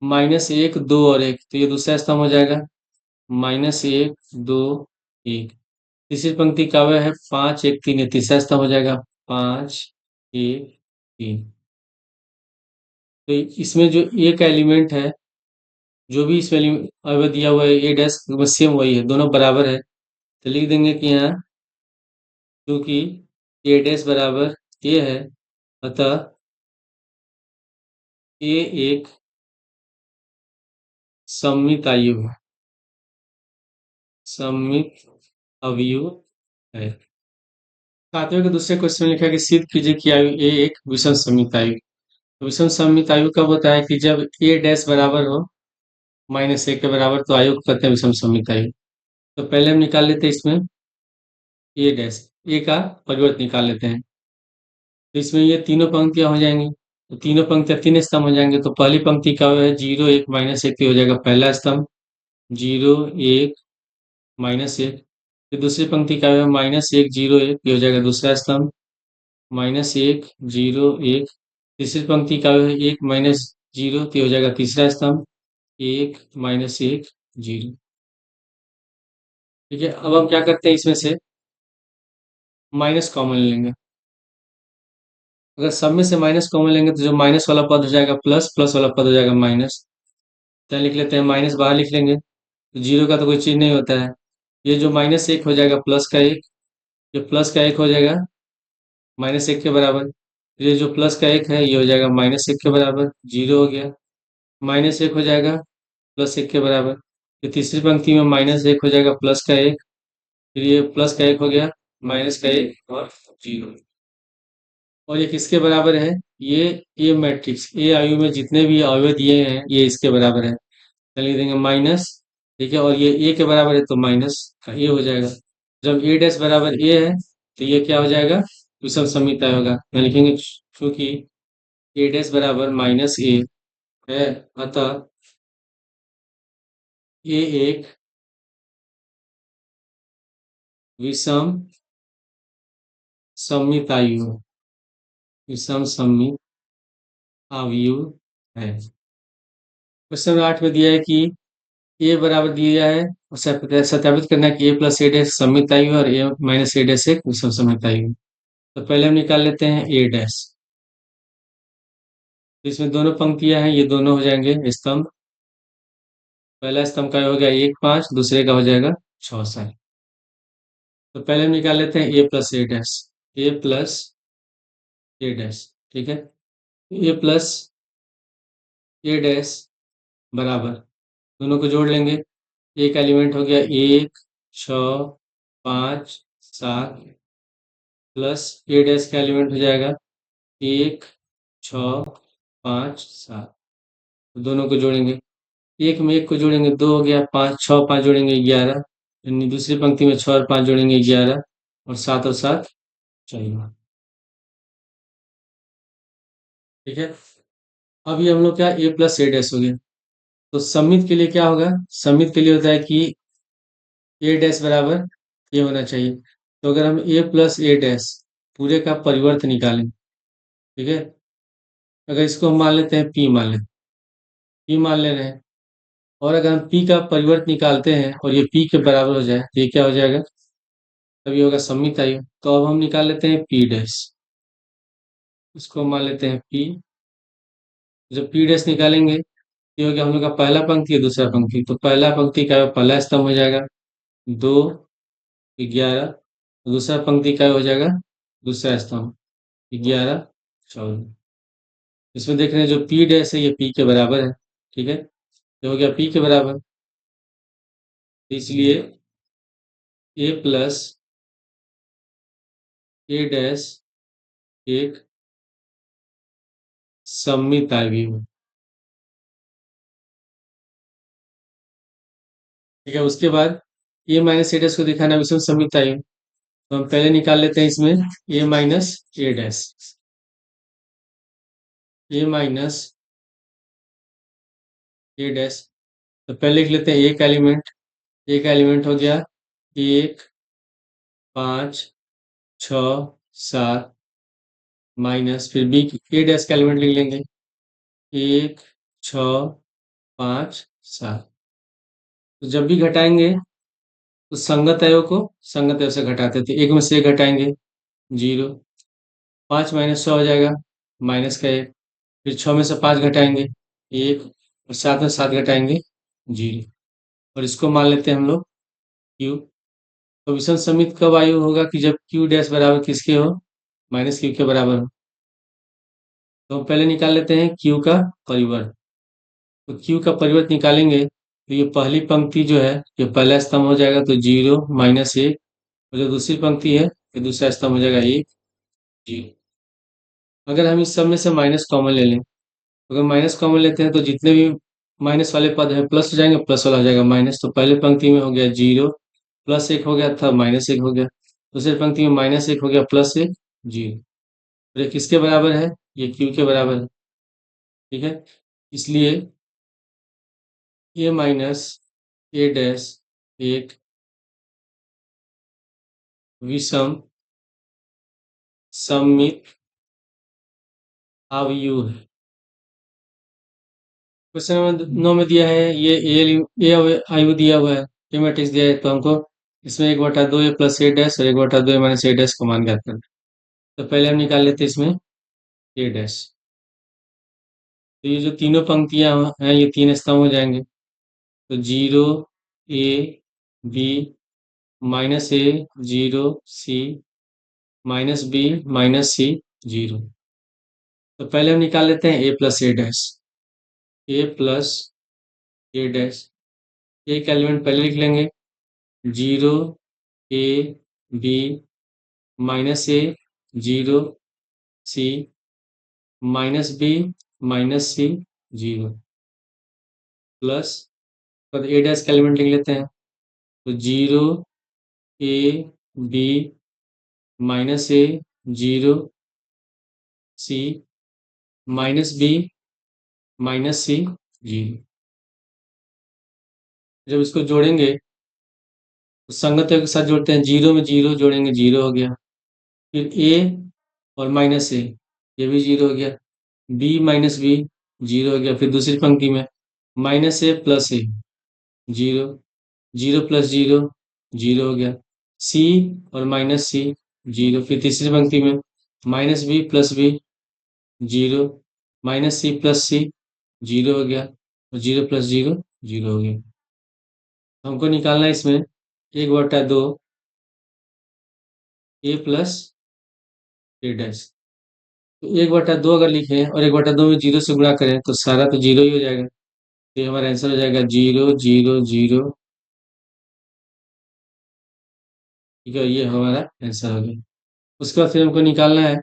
माइनस 1 2 और 1, तो ये दूसरा स्तंभ हो जाएगा माइनस 1 2 1। तीसरी पंक्ति का व्यय है 5 1 3, ये तीसरा स्तंभ हो जाएगा 5 1 3। तो इसमें जो ए का एलिमेंट है, जो भी इसमें अवयव दिया हुआ है ए डैश, बस सेम वही है, दोनों बराबर है। तो लिख देंगे कि यहाँ क्योंकि ए डैश बराबर ए है, अतः ए एक सममित आयु है, सममित अवयव है। सातवें के दूसरे क्वेश्चन में लिखा है कि सिद्ध कीजिए कि आयु ए एक विषम सममित आयु। तो विषम सममित आयु कब होता है? कि जब ए डैश बराबर हो माइनस 1 के बराबर, तो आयु को कहते हैं विषम सममित आयु। तो पहले हम निकाल लेते हैं इसमें ए डैश, ए का परिवर्त निकाल लेते हैं। तो इसमें ये तीनों पंक्तियां हो जाएंगी, तो तीनों पंक्तियां तीन स्तंभ हो जाएंगे। तो पहली पंक्ति का है 0 1 माइनस 1, हो जाएगा पहला स्तंभ 0 1 माइनस 1। फिर दूसरी पंक्ति का है माइनस 1 0 1, ये हो जाएगा दूसरा स्तंभ माइनस 1 0 1। तीसरी पंक्ति का है 1 माइनस 0, तो ये हो जाएगा तीसरा स्तंभ 1 माइनस 1 0। ठीक है, अब हम क्या करते हैं, इसमें से माइनस कॉमन लेंगे। अगर सब में से माइनस कॉमन लेंगे तो जो माइनस वाला पद हो जाएगा प्लस, प्लस वाला पद हो जाएगा माइनस। तो लिख लेते हैं माइनस, बाहर लिख लेंगे, तो जीरो का तो कोई चीज नहीं होता है। ये जो माइनस 1 हो जाएगा प्लस का 1, ये प्लस का 1 हो जाएगा माइनस 1 के बराबर। ये जो प्लस का 1 है ये हो जाएगा माइनस 1 के बराबर, जीरो हो गया। माइनस 1 हो जाएगा प्लस 1 के बराबर। फिर तीसरी पंक्ति में माइनस 1 हो जाएगा प्लस का 1, फिर ये प्लस का 1 हो गया माइनस का 1 और जीरो। और ये किसके बराबर है? ये मैट्रिक्स ए आयु में जितने भी अवयव दिए हैं ये इसके बराबर है। चलिए देंगे माइनस, ठीक है, और ये ए के बराबर है तो माइनस का ए हो जाएगा। जब ए डैश बराबर ए है तो ये क्या हो जाएगा? विषम सममित आयु होगा। यहाँ लिखेंगे क्योंकि ए डैश बराबर माइनस ए है, अतः ए एक विषम सममित आयु है, विषम सममित आयु है। क्वेश्चन 8 में दिया है कि ए बराबर दिया है और सत्यापित करना है कि ए प्लस ए डैश सममित आयु है और ए माइनस ए डैश एक विषम सममित आयु है। तो पहले हम निकाल लेते हैं ए डैश। तो इसमें दोनों पंक्तियां हैं, ये दोनों हो जाएंगे स्तंभ। पहला स्तंभ का हो गया 1 5, दूसरे का हो जाएगा 6 7। तो पहले हम निकाल लेते हैं ए प्लस ए डैश, ए प्लस ए डैश, ठीक है। ए प्लस ए डैश बराबर, दोनों को जोड़ लेंगे। ए का एलिमेंट हो गया 1 6 5 7, प्लस ए डैश का एलिमेंट हो जाएगा 1 6 5 7। दोनों को जोड़ेंगे, एक में एक को जोड़ेंगे 2 हो गया, 5 6 5 जोड़ेंगे 11, यानी दूसरी पंक्ति में 6 और 5 जोड़ेंगे 11, और 7 और 7 14। ठीक है, अब ये हम लोग क्या ए प्लस ए डैश हो गया। तो समित के लिए क्या होगा? समित के लिए होता है कि ए डैश बराबर ए होना चाहिए। तो अगर हम ए प्लस ए डैश पूरे का परिवर्त निकालें, ठीक है, अगर इसको हम मान लेते हैं पी मान लेते, पी मान ले रहे हैं, और अगर हम पी का परिवर्त निकालते हैं और ये पी के बराबर हो जाए तो ये क्या हो जाएगा? तभी होगा सम्मित आयु। तो अब हम निकाल लेते हैं पी डैश, इसको हम मान लेते हैं पी। जब पी डैश निकालेंगे, ये हो गया हम लोग का पहला पंक्ति है दूसरा पंक्ति, तो पहला पंक्ति का पहला स्तंभ हो जाएगा 2 11, दूसरा पंक्ति का हो जाएगा दूसरा स्तंभ 11 14। इसमें देख रहे हैं जो पी डैश है ये पी के बराबर है, ठीक है, ये हो गया पी के बराबर। तो इसलिए ए प्लस ए डैश एक सममित आयु, ठीक है। उसके बाद ए माइनस ए डैश को दिखाना विषम सममित आयु, तो हम पहले निकाल लेते हैं इसमें A minus A dash, A minus A dash. तो पहले लिख लेते हैं एक एलिमेंट, एक एलिमेंट हो गया 1 5 6 7, माइनस फिर बी ए डैश का एलिमेंट लिख लेंगे 1 6 5 7। तो जब भी घटाएंगे तो संगत अवयव को संगत अवयव से घटाते थे, एक में से एक घटाएंगे 0, 5 - 6 हो जाएगा माइनस का 1, फिर 6 में से 5 घटाएंगे 1, और 7 में 7 घटाएंगे 0, और इसको मान लेते हैं हम लोग क्यू। तो विषम समित कब आयु होगा? कि जब क्यू डैश बराबर किसके हो? माइनस क्यू के बराबर हो। तो हम पहले निकाल लेते हैं क्यू का परिवर्त। तो क्यू का परिवर्त निकालेंगे तो ये पहली पंक्ति जो है ये पहला स्तंभ हो जाएगा तो 0 - 1, और जो दूसरी पंक्ति है ये दूसरा स्तंभ हो जाएगा 1 0। अगर हम इस सब में से माइनस कॉमन ले लें, अगर माइनस कॉमन लेते हैं तो जितने भी माइनस वाले पद हैं प्लस हो जाएंगे, प्लस वाला हो जाएगा माइनस। तो पहले पंक्ति में हो गया 0 +1 हो गया था -1 हो गया, दूसरी पंक्ति में -1 हो गया +1 0, और ये किसके बराबर है? ये क्यू के बराबर है, ठीक है। इसलिए ए माइनस ए डैश एक विषम सममित आव्यूह है। क्वेश्चन नंबर 9 में दिया है ये ए आयु दिया हुआ है, ए मैट्रिक्स दिया है, तो हमको इसमें 1/2 ए प्लस ए डैश और 1/2 ए माइनस ए डैश का मान ज्ञात करना है। तो पहले हम निकाल लेते हैं इसमें ए डैश। तो ये जो तीनों पंक्तियां हैं ये तीन स्तंभ हो जाएंगे, तो 0 A B -A 0 C -B -C 0। तो पहले हम निकाल लेते हैं ए प्लस ए डैश, ए प्लस ए डैश, एक एलिमेंट पहले लिख लेंगे 0 A B -A 0 C -B -C 0, plus पर ए डैश का एलिमेंट लिख लेते हैं तो 0 A B -A 0 C -B -C 0। जब इसको जोड़ेंगे तो संगत के साथ जोड़ते हैं, 0 में 0 जोड़ेंगे 0 हो गया, फिर ए और माइनस ए ये भी 0 हो गया, बी माइनस बी 0 हो गया, फिर दूसरी पंक्ति में -A + A 0 0 + 0 0 हो गया, सी और -C 0, फिर तीसरी पंक्ति में -B + B 0 -C + C 0 हो गया, और 0 + 0 0 हो गया। हमको निकालना है इसमें 1/2 ए प्लस ए डैश। तो 1/2 अगर लिखें और 1/2 में 0 से गुणा करें तो सारा तो 0 ही हो जाएगा, तो ये हमारा आंसर हो जाएगा 0 0 0, ठीक है, ये हमारा आंसर हो गया। उसके बाद फिर हमको निकालना है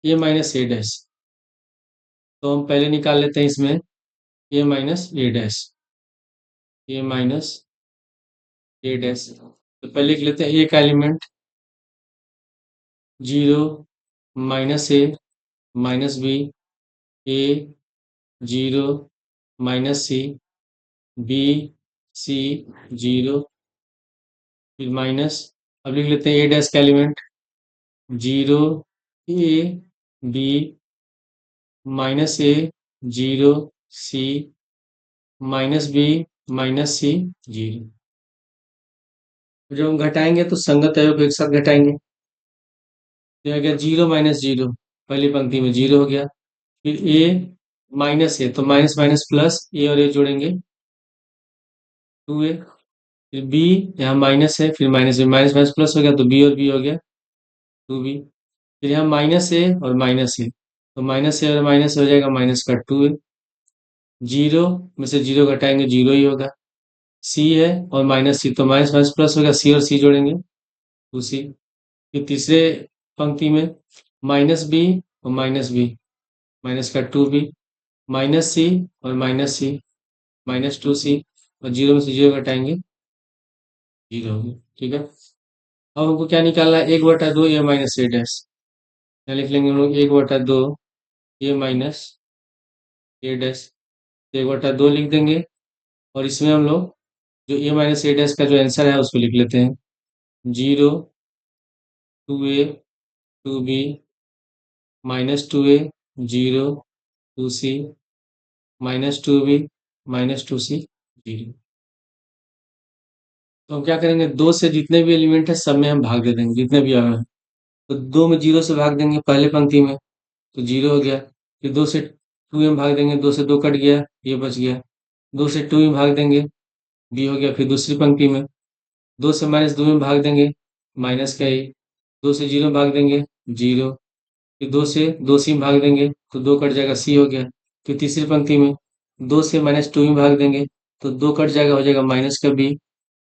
ए माइनस ए डैश। तो हम पहले निकाल लेते हैं इसमें A minus A dash, A minus A dash. तो पहले लिख लेते हैं ए का element 0 -A -B, A 0 -C B C zero, फिर माइनस, अब लिख लेते हैं ए डैश का element, zero A B minus A zero C minus B minus C zero. जब हम घटाएंगे तो संगत अवयव को एक साथ घटाएंगे, तो आ गया जीरो माइनस जीरो, पहली पंक्ति में जीरो हो गया। फिर ए माइनस ए, तो माइनस माइनस प्लस, ए और ए जोड़ेंगे, टू ए। फिर बी, यहाँ माइनस है, फिर minus B, minus minus plus हो गया, तो बी और बी हो गया, टू बी। फिर यहाँ माइनस ए और माइनस ए, तो माइनस ए और माइनस हो जाएगा माइनस का टू ए। जीरो में से जीरो घटाएंगे, जीरो ही होगा। सी है और माइनस सी, तो माइनस माइनस प्लस होगा, सी और सी जोड़ेंगे, टू सी। फिर तीसरे पंक्ति में माइनस बी और माइनस बी, माइनस का टू बी, माइनस सी और माइनस सी, माइनस टू सी, और जीरो में से जीरो घटाएंगे, जीरो होगी। ठीक है, अब हमको क्या निकालना है, एक बटा दो ए माइनस ए डैश। यहाँ लिख लेंगे हम लोग एक बटा दो ए माइनस ए डैश, तो एक बटा दो लिख देंगे। और इसमें हम लोग जो ए माइनस ए डैश का जो आंसर है उसको लिख लेते हैं, zero two A two B minus two A zero two C minus two B minus two C zero. तो हम क्या करेंगे, दो से जितने भी एलिमेंट है सब में हम भाग दे देंगे, जितने भी आए हैं। तो दो में जीरो से भाग देंगे पहले पंक्ति में, तो जीरो हो गया। फिर दो से टू में भाग देंगे, दो से दो कट गया, ये बच गया। दो से टू में भाग देंगे, बी हो गया। फिर दूसरी पंक्ति में दो से माइनस दो में भाग देंगे, माइनस का ए। दो से जीरो में भाग देंगे, जीरो। फिर दो से दो सी में भाग देंगे तो दो कट जाएगा, सी हो गया। फिर तीसरी पंक्ति में दो से माइनस टू में भाग देंगे तो दो कट जाएगा, हो जाएगा माइनस का बी।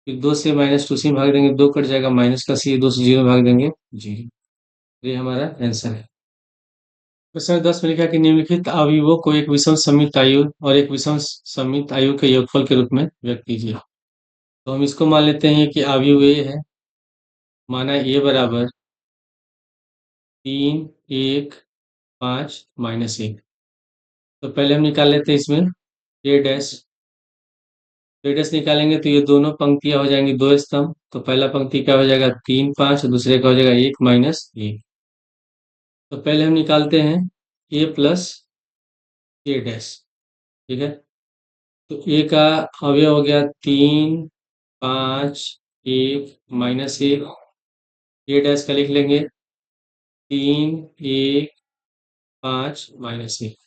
फिर दो से माइनस टू सी में भाग देंगे, दो कट जाएगा, माइनस का सी। दो से जीरो में भाग देंगे, जीरो। ये हमारा आंसर है। क्वेश्चन 10 में लिखा है कि निम्नलिखित अवयवों को एक विषम सममित आयु और एक विषम सममित आयु के योगफल के रूप में व्यक्त कीजिए। तो हम इसको मान लेते हैं कि अवयव ए है, माना ए बराबर तीन एक पाँच माइनस एक। तो पहले हम निकाल लेते हैं इसमें ए डैश। ए डैश निकालेंगे तो ये दोनों पंक्तियां हो जाएंगी दो स्तंभ। तो पहला पंक्ति क्या हो जाएगा, तीन पाँच, दूसरे का हो जाएगा एक माइनस एक। तो पहले हम निकालते हैं ए प्लस ए डैश। ठीक है, तो ए का अवयव हो गया तीन पाँच एक माइनस एक। ए डैश का लिख लेंगे तीन एक पाँच माइनस एक।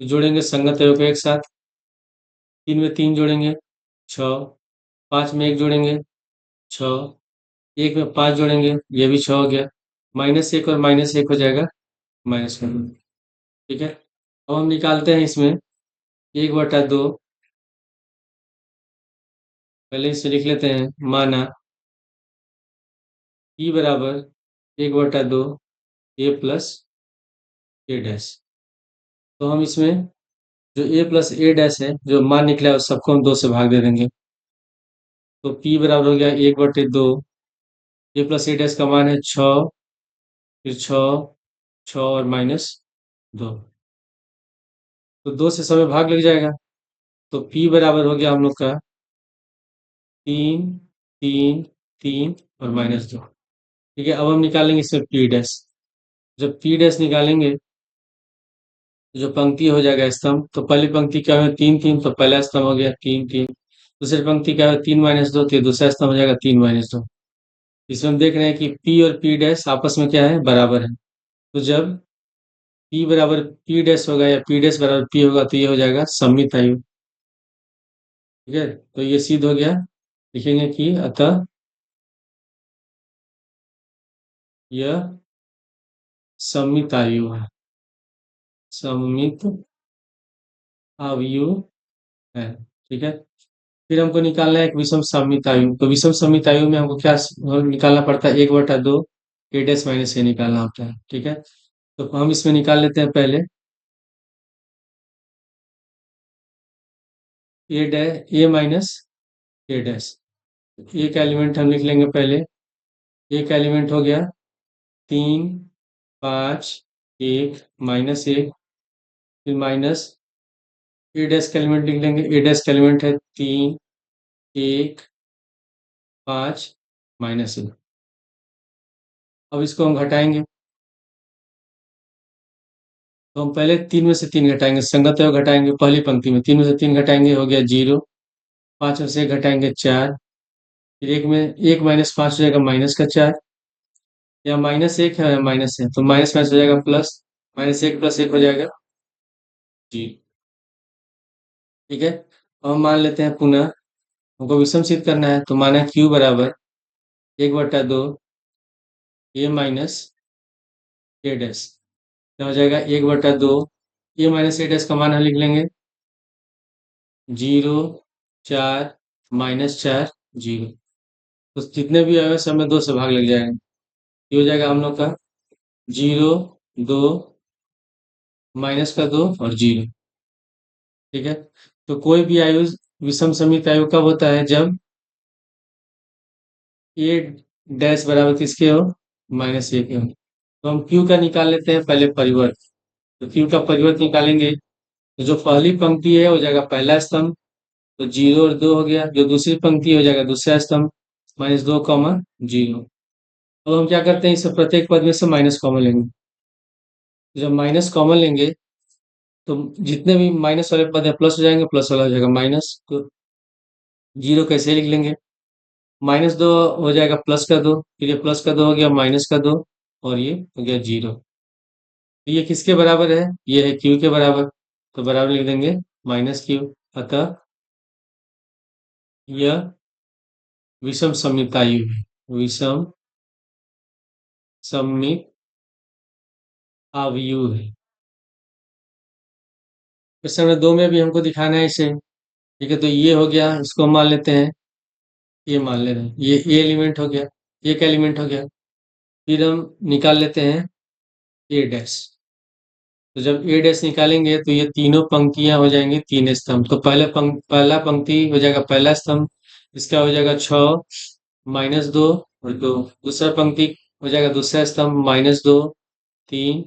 तो जोड़ेंगे संगत अवयव को एक साथ, तीन में तीन जोड़ेंगे छः, पाँच में एक जोड़ेंगे छः, एक में पाँच जोड़ेंगे, ये भी छः हो गया। माइनस एक और माइनस एक हो जाएगा माइनस का दो। ठीक है, अब हम निकालते हैं इसमें एक बटा दो। पहले इसे लिख लेते हैं, माना ई बराबर एक बटा दो ए प्लस ए डैश। तो हम इसमें जो ए प्लस ए डैश है, जो मान निकला है उस सबको हम दो से भाग दे देंगे। तो पी बराबर हो गया एक बटे दो, ए प्लस ए डैश का मान है छः, फिर छः, छः और माइनस दो, तो दो से समय भाग लग जाएगा। तो पी बराबर हो गया हम लोग का तीन तीन तीन और माइनस दो। ठीक है, अब हम निकालेंगे इसमें पी डैश। जब पी डैश निकालेंगे तो जो पंक्ति हो जाएगा स्तंभ, तो पहली पंक्ति क्या है तीन तीन, तो पहला स्तंभ हो गया तीन तीन। दूसरी पंक्ति क्या है तीन माइनस दो, तो ये दूसरा स्तंभ हो जाएगा तीन माइनस दो। इसमें हम देख रहे हैं कि पी और पी डैश आपस में क्या है, बराबर है। तो जब पी बराबर पी डैश होगा या पी डैश बराबर पी होगा तो ये हो जाएगा सममित आयु। ठीक है, तो ये सिद्ध हो गया। लिखेंगे कि अतः यह सममित आयु है, सममित आयु है। ठीक है, फिर हमको निकालना है एक विषम सममित आयु। तो विषम सममित आयु में हमको क्या निकालना पड़ता है, एक बटा दो ए डैश माइनस ए निकालना होता है। ठीक है, तो हम इसमें निकाल लेते हैं पहले ए dash A minus A dash. एक एलिमेंट हम लिख लेंगे पहले, एक एलिमेंट हो गया तीन पाँच एक माइनस एक, फिर माइनस ए डैश का एलिमेंट लिख लेंगे। ए डैश का एलिमेंट है 3, 1, 5, -1। अब इसको हम घटाएंगे, तो हम पहले 3 में से 3 घटाएंगे, संगत है घटाएंगे। पहली पंक्ति में 3 में से 3 घटाएंगे, हो गया 0। 5 में से 1 घटाएंगे 4, फिर 1 में 1 -5 हो जाएगा -4, या -1 है या माइनस है, तो माइनस माइनस हो जाएगा प्लस, -1 + 1 हो जाएगा जी। ठीक है, अब हम मान लेते हैं पुनः, हमको विषम सिद्ध करना है, तो माना q बराबर 1/2 a माइनस a डैश। क्या हो जाएगा? 1/2 a माइनस a डैश का मान हम लिख लेंगे 0, 4, -4, 0। तो जितने भी आए सब में 2 से भाग लग जाएगा। ये हो जाएगा हम लोग का 0, 2, -2 और 0। ठीक है, तो कोई भी आयु विषम समित आयु कब होता है? जब ए डैश बराबर किसके हो? -1 के हो। तो हम क्यू का निकाल लेते हैं पहले परिवर्त। तो क्यू का परिवर्त निकालेंगे, तो जो पहली पंक्ति है हो जाएगा पहला स्तंभ, तो 0 और 2 हो गया। जो दूसरी पंक्ति हो जाएगा दूसरा स्तंभ, -2, 0। अब हम क्या करते हैं, इसे प्रत्येक पद में से माइनस कॉमन लेंगे। जब माइनस कॉमन लेंगे तो जितने भी माइनस वाले पद है प्लस हो जाएंगे, प्लस वाला हो जाएगा माइनस। तो 0 कैसे लिख लेंगे? -2 हो जाएगा प्लस का 2, फिर ये प्लस का 2 हो गया, माइनस का 2, और ये हो गया 0। तो ये किसके बराबर है? ये है क्यू के बराबर, तो बराबर लिख देंगे -q। अतः यह विषम सममितायु है, विषम सममित आव्यूह है। प्रश्न नंबर 2 में भी हमको दिखाना है इसे। ठीक है, तो ये हो गया, इसको मान लेते हैं, ये मान ले रहे हैं, ये ए एलिमेंट हो गया, एक एलिमेंट हो गया। फिर हम निकाल लेते हैं ए डैश। तो जब ए डैश निकालेंगे तो ये तीनों पंक्तियां हो जाएंगी 3 स्तंभ। तो पहला पंक्ति हो जाएगा पहला स्तंभ, इसका हो जाएगा 6, -2 और 2। दूसरा पंक्ति हो जाएगा दूसरा स्तंभ, -2, 3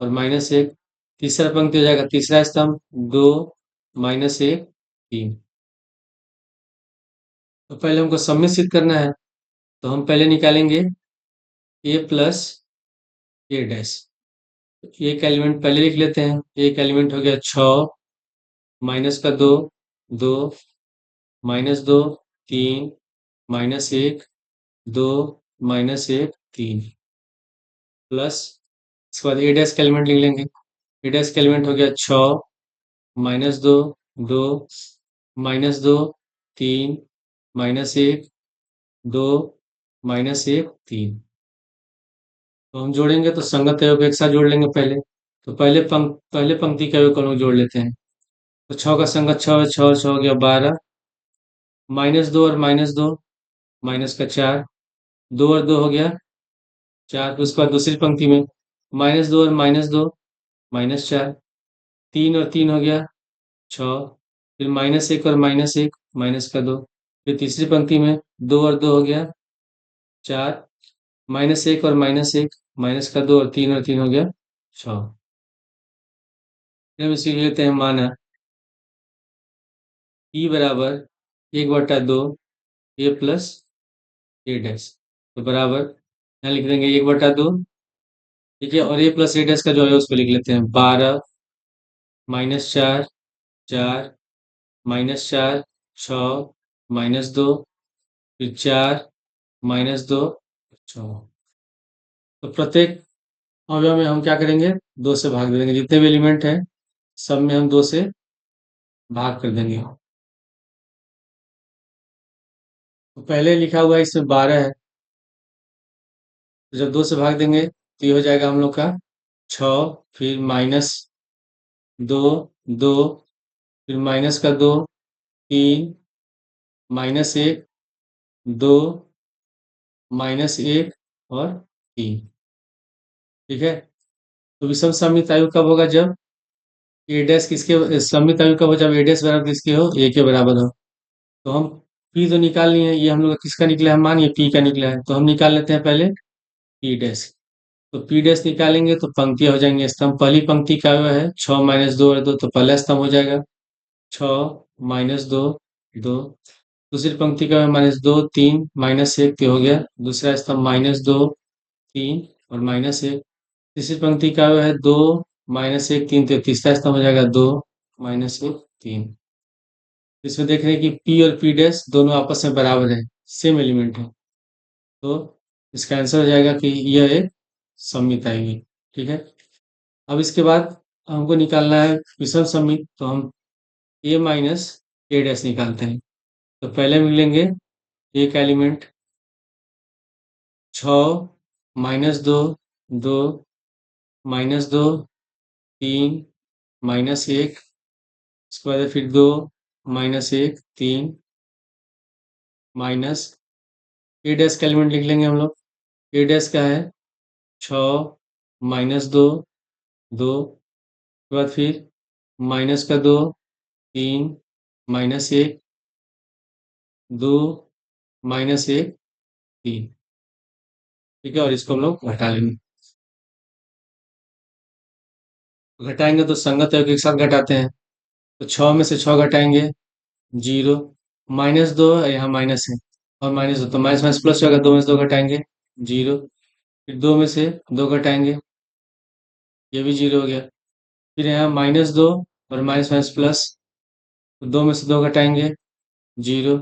और -1। तीसरा पंक्ति हो जाएगा तीसरा स्तंभ, 2, -1, 3। तो पहले हमको सम्मिश्र सिद्ध करना है, तो हम पहले निकालेंगे ए प्लस ए डैश। एक एलिमेंट पहले लिख लेते हैं, एक एलिमेंट हो गया 6, माइनस का 2, 2, -2, 3, -1, 2, -1, 3, प्लस इसके बाद ए डैश का एलिमेंट लिख लेंगे। ए डैश का एलिमेंट हो गया 6, -2, 2, -2, 3, -1, 2, -1, 3। तो हम जोड़ेंगे तो संगत अवयव एक साथ जोड़ लेंगे पहले। तो पहले पंक्ति के अवयव को हम लोग जोड़ लेते हैं। तो 6 का संगत 6, 6, 6 हो गया 12, -2 और -2, माइनस का 4, 2 और 2 हो गया 4। फिर उसके बाद दूसरी पंक्ति में -2 और -2, -4, 3 और 3 हो गया 6, फिर -1 और -1, माइनस का 2। फिर तीसरी पंक्ति में 2 और 2 हो गया 4, -1 और -1, माइनस का 2, और 3 हो गया 6। फिर हम इसे लेते हैं माना ई बराबर 1/2 ए प्लस ए डैश। तो बराबर यहाँ लिख देंगे 1/2। ठीक है, और ए प्लस ए डैश का जो है उसको लिख लेते हैं 12, -4, 4, -4, 6, -2, फिर 4, -2, 6। तो प्रत्येक अवयव में हम क्या करेंगे? 2 से भाग दे देंगे। जितने भी एलिमेंट हैं सब में हम 2 से भाग कर देंगे। तो पहले लिखा हुआ है इसमें 12 है, तो जब 2 से भाग देंगे तो ये हो जाएगा हम लोग का 6, फिर -2, 2, फिर माइनस का 2, 3, -1, 2, -1 और 3। ठीक है, तो विषम सममित आयु कब होगा? जब ए डैश किसके सममित आयु कब हो? जब ए डैश बराबर किसके हो? ए के बराबर हो। तो हम पी तो निकाल लिए हैं, ये हम लोग का किसका निकला है? मान ये पी का निकला है, तो हम निकाल लेते हैं पहले पी डैश। तो पी डैश निकालेंगे तो पंक्तियां हो जाएंगे स्तंभ। पहली पंक्ति का है 6, -2 और 2, तो पहला स्तंभ हो जाएगा। 6 - 2 2। दूसरी पंक्ति का है -2 3 - 1 तो हो गया दूसरा स्तंभ -2 3 और -1। तीसरी पंक्ति का है 2 - 1 3 तो तीसरा स्तंभ हो जाएगा 2 - 1 3। इसमें देख रहे हैं कि P और P डैश दोनों आपस में बराबर है, सेम एलिमेंट है, तो इसका आंसर हो जाएगा कि यह एक सममित आएगी। ठीक है, अब इसके बाद हमको निकालना है विषम सममित, तो हम A माइनस A डैश निकालते हैं। तो पहले हम लेंगे एक एलिमेंट 6 - 2 2 - 2 - 1, उसके बाद फिर 2 - 1 3 माइनस ए डैश का एलिमेंट लिख लेंगे हम लोग। ए डैश का है 6 - 2 2, उसके बाद फिर माइनस का 2 3 -1 2 - 1 3। ठीक है, और इसको हम लोग घटा लेंगे। घटाएंगे तो संगत है कि एक साथ घटाते हैं, तो 6 में से 6 घटाएंगे 0, -2 है, यहाँ माइनस है और -2 तो माइनस माइनस प्लस होगा, 2 में से 2 घटाएंगे 0, फिर 2 में से 2 घटाएंगे, ये भी 0 हो गया। फिर यहाँ -2 और माइनस माइनस प्लस, तो 2 में से 2 घटाएंगे 0,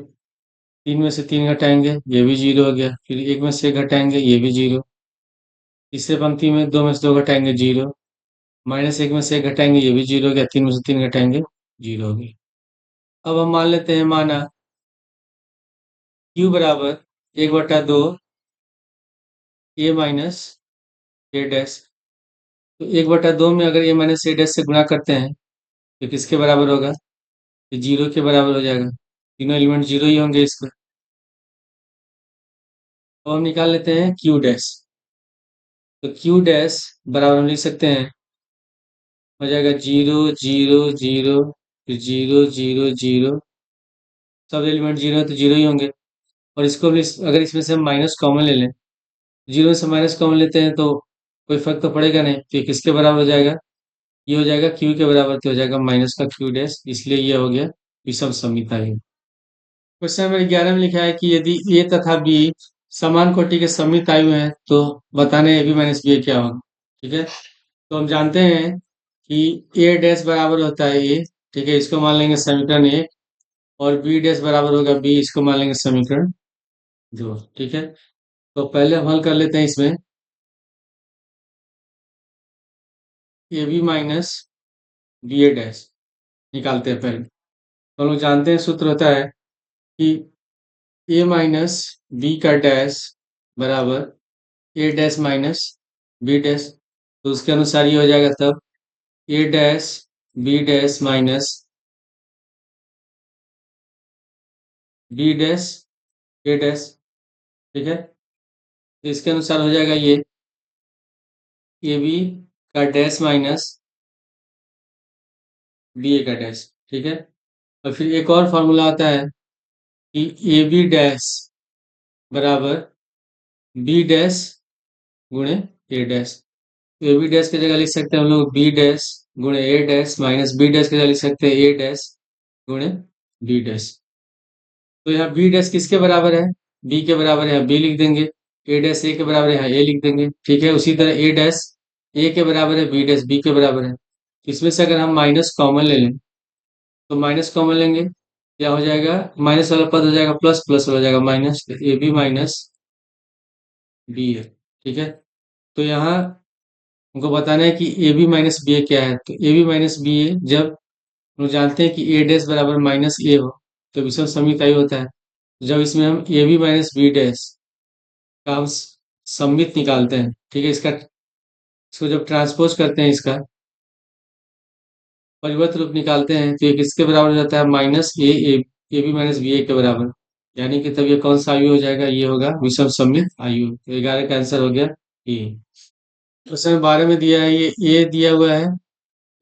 3 में से 3 घटाएंगे, ये भी 0 हो गया। फिर 1 में से 1 घटाएंगे, ये भी 0। तीसरे पंक्ति में 2 में से 2 घटाएंगे 0, -1 में से 1 घटाएंगे, ये भी 0 हो गया। 3 में से 3 घटाएंगे, 0 हो गया। अब हम मान लेते हैं, माना Q बराबर 1/2 A माइनस A डैश। तो 1/2 में अगर A माइनस A डैश से गुणा करते हैं तो किसके बराबर होगा? ये 0 के बराबर हो जाएगा, तीनों एलिमेंट 0 ही होंगे इसका। अब हम निकाल लेते हैं Q डैश। तो Q डैश बराबर हम लिख सकते हैं, हो जाएगा 0 0 0, फिर 0 0 0। सब एलिमेंट 0 है तो 0 ही होंगे। और इसको भी अगर इसमें से हम माइनस कॉमन ले लें, 0 से माइनस कॉमन लेते हैं तो कोई फर्क तो पड़ेगा नहीं, तो ये किसके बराबर हो जाएगा? ये हो जाएगा Q के बराबर, तो हो जाएगा माइनस का Q डैश, इसलिए ये हो गया विषम सममित आएगी। क्वेश्चन नंबर 11 में लिखा है कि यदि ए तथा बी समान कोटि के सममित आयु हैं तो बताने ए बी माइनस बी क्या होगा। ठीक है, तो हम जानते हैं कि ए डैश बराबर होता है ए, ठीक है, इसको मान लेंगे समीकरण 1, और बी डैश बराबर होगा बी, इसको मान लेंगे समीकरण 2। ठीक है, तो पहले हम हल कर लेते हैं इसमें, A B minus B A dash निकालते हैं पहले। तो हम लोग जानते हैं सूत्र होता है कि ए माइनस बी का डैश बराबर A dash minus B dash, तो उसके अनुसार ये हो जाएगा तब A dash B dash minus B dash A dash. ठीक है, तो इसके अनुसार हो जाएगा ये ए बी का डैश माइनस बी ए का डैश। ठीक है, और फिर एक और फॉर्मूला आता है कि ए बी डैश बराबर बी डैश गुणे ए डैश। ए बी डैश की जगह लिख सकते हैं हम लोग बी डैश गुणे ए डैश, माइनस बी डैश की जगह लिख सकते हैं ए डैश गुणे बी डैश। तो यहाँ बी डैश किसके बराबर है? बी के बराबर है, यहाँ बी लिख देंगे। ए डैश ए के बराबर है, यहाँ ए लिख देंगे। ठीक है, उसी तरह ए डैश ए के बराबर है, बी डैश बी के बराबर है। इसमें से अगर हम माइनस कॉमन ले लें, तो माइनस कॉमन लेंगे, क्या हो जाएगा? माइनस वाला पद हो जाएगा प्लस, प्लस हो जाएगा minus, A B minus B है। ठीक है, तो यहाँ हमको बताना है कि A B minus B A क्या है। तो A B minus B A, जब हम जानते हैं कि ए डैश बराबर माइनस ए हो तो विषम सममित आयु होता है। जब इसमें हम A B minus B dash का हम सममित निकालते हैं, ठीक है, इसको जब ट्रांसपोज करते हैं, इसका परिवर्त रूप निकालते हैं, तो ये किसके बराबर हो जाता है? Minus A B minus B A के बराबर। यानी कि तब ये कौन सा आयु हो जाएगा? ये होगा विषम सममित आयु। तो 11 का आंसर हो गया ए। क्वेश्चन 12 में दिया है, ये ए दिया हुआ है,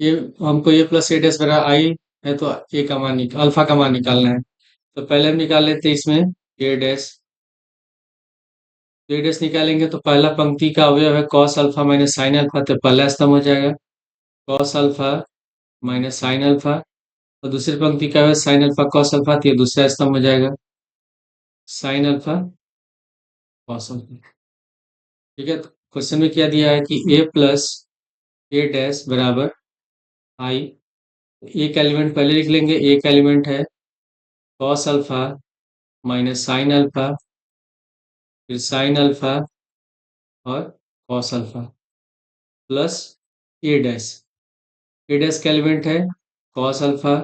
ये हमको ए प्लस ए डैश बराबर आई है, तो ए का मान अल्फा का मान निकालना है। तो पहले हम निकाल लेते हैं इसमें ए डैश। ए डैश निकालेंगे तो पहला पंक्ति का अवयव है cos alpha minus sine alpha, तो पहला स्तंभ हो जाएगा cos alpha minus sine alpha. और दूसरी पंक्ति क्या है, साइन अल्फा कॉस अल्फा, तो ये दूसरा स्तंभ हो जाएगा, साइन अल्फा कॉस अल्फा। ठीक है, तो क्वेश्चन में क्या दिया है कि ए प्लस ए डैश बराबर आई। एक एलिमेंट पहले लिख लेंगे, एक एलिमेंट है cos alpha minus sine alpha, फिर साइन अल्फा और cos alpha plus A dash. A dash का एलिमेंट है कॉस अल्फा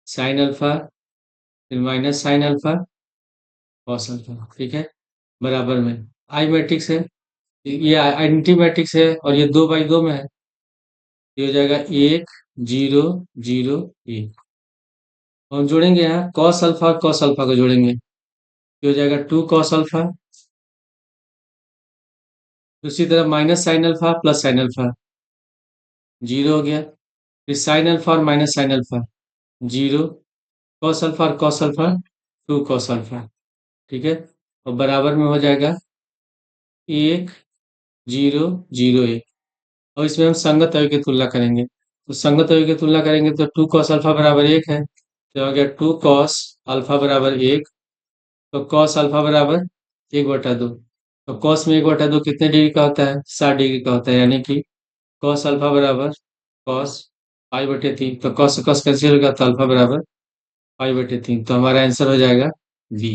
साइन अल्फा फिर minus sine alpha cos alpha. ठीक है, बराबर में आई मैट्रिक्स है, ये आइडेंटिटी मैट्रिक्स है और ये 2 बाई 2 में है। ये हो जाएगा 1 0 0 1। हम जोड़ेंगे यहाँ कॉस अल्फा को जोड़ेंगे, ये हो जाएगा 2 कॉस अल्फा। दूसरी तरफ minus sine alpha plus sine alpha, 0 हो गया। फिर साइन अल्फा और minus sine alpha, 0। Cos alpha और कॉस अल्फा, 2 कॉस अल्फा। ठीक है, और बराबर में हो जाएगा 1 0 0 1। और इसमें हम संगत अवयव की तुलना करेंगे, तो संगत अवयव की तुलना करेंगे तो 2 कॉस अल्फा बराबर 1 है, तो हो गया 2 कॉस अल्फा बराबर 1। तो कॉस अल्फा बराबर 1/2। तो कॉस में 1/2 कितने डिग्री का होता है, 60 डिग्री का होता है, यानी कि कॉस अल्फा बराबर कॉस पाई/3। तो कॉस से कॉस कैंसिल होगा, तो अल्फा बराबर पाई/3। तो हमारा आंसर हो जाएगा बी।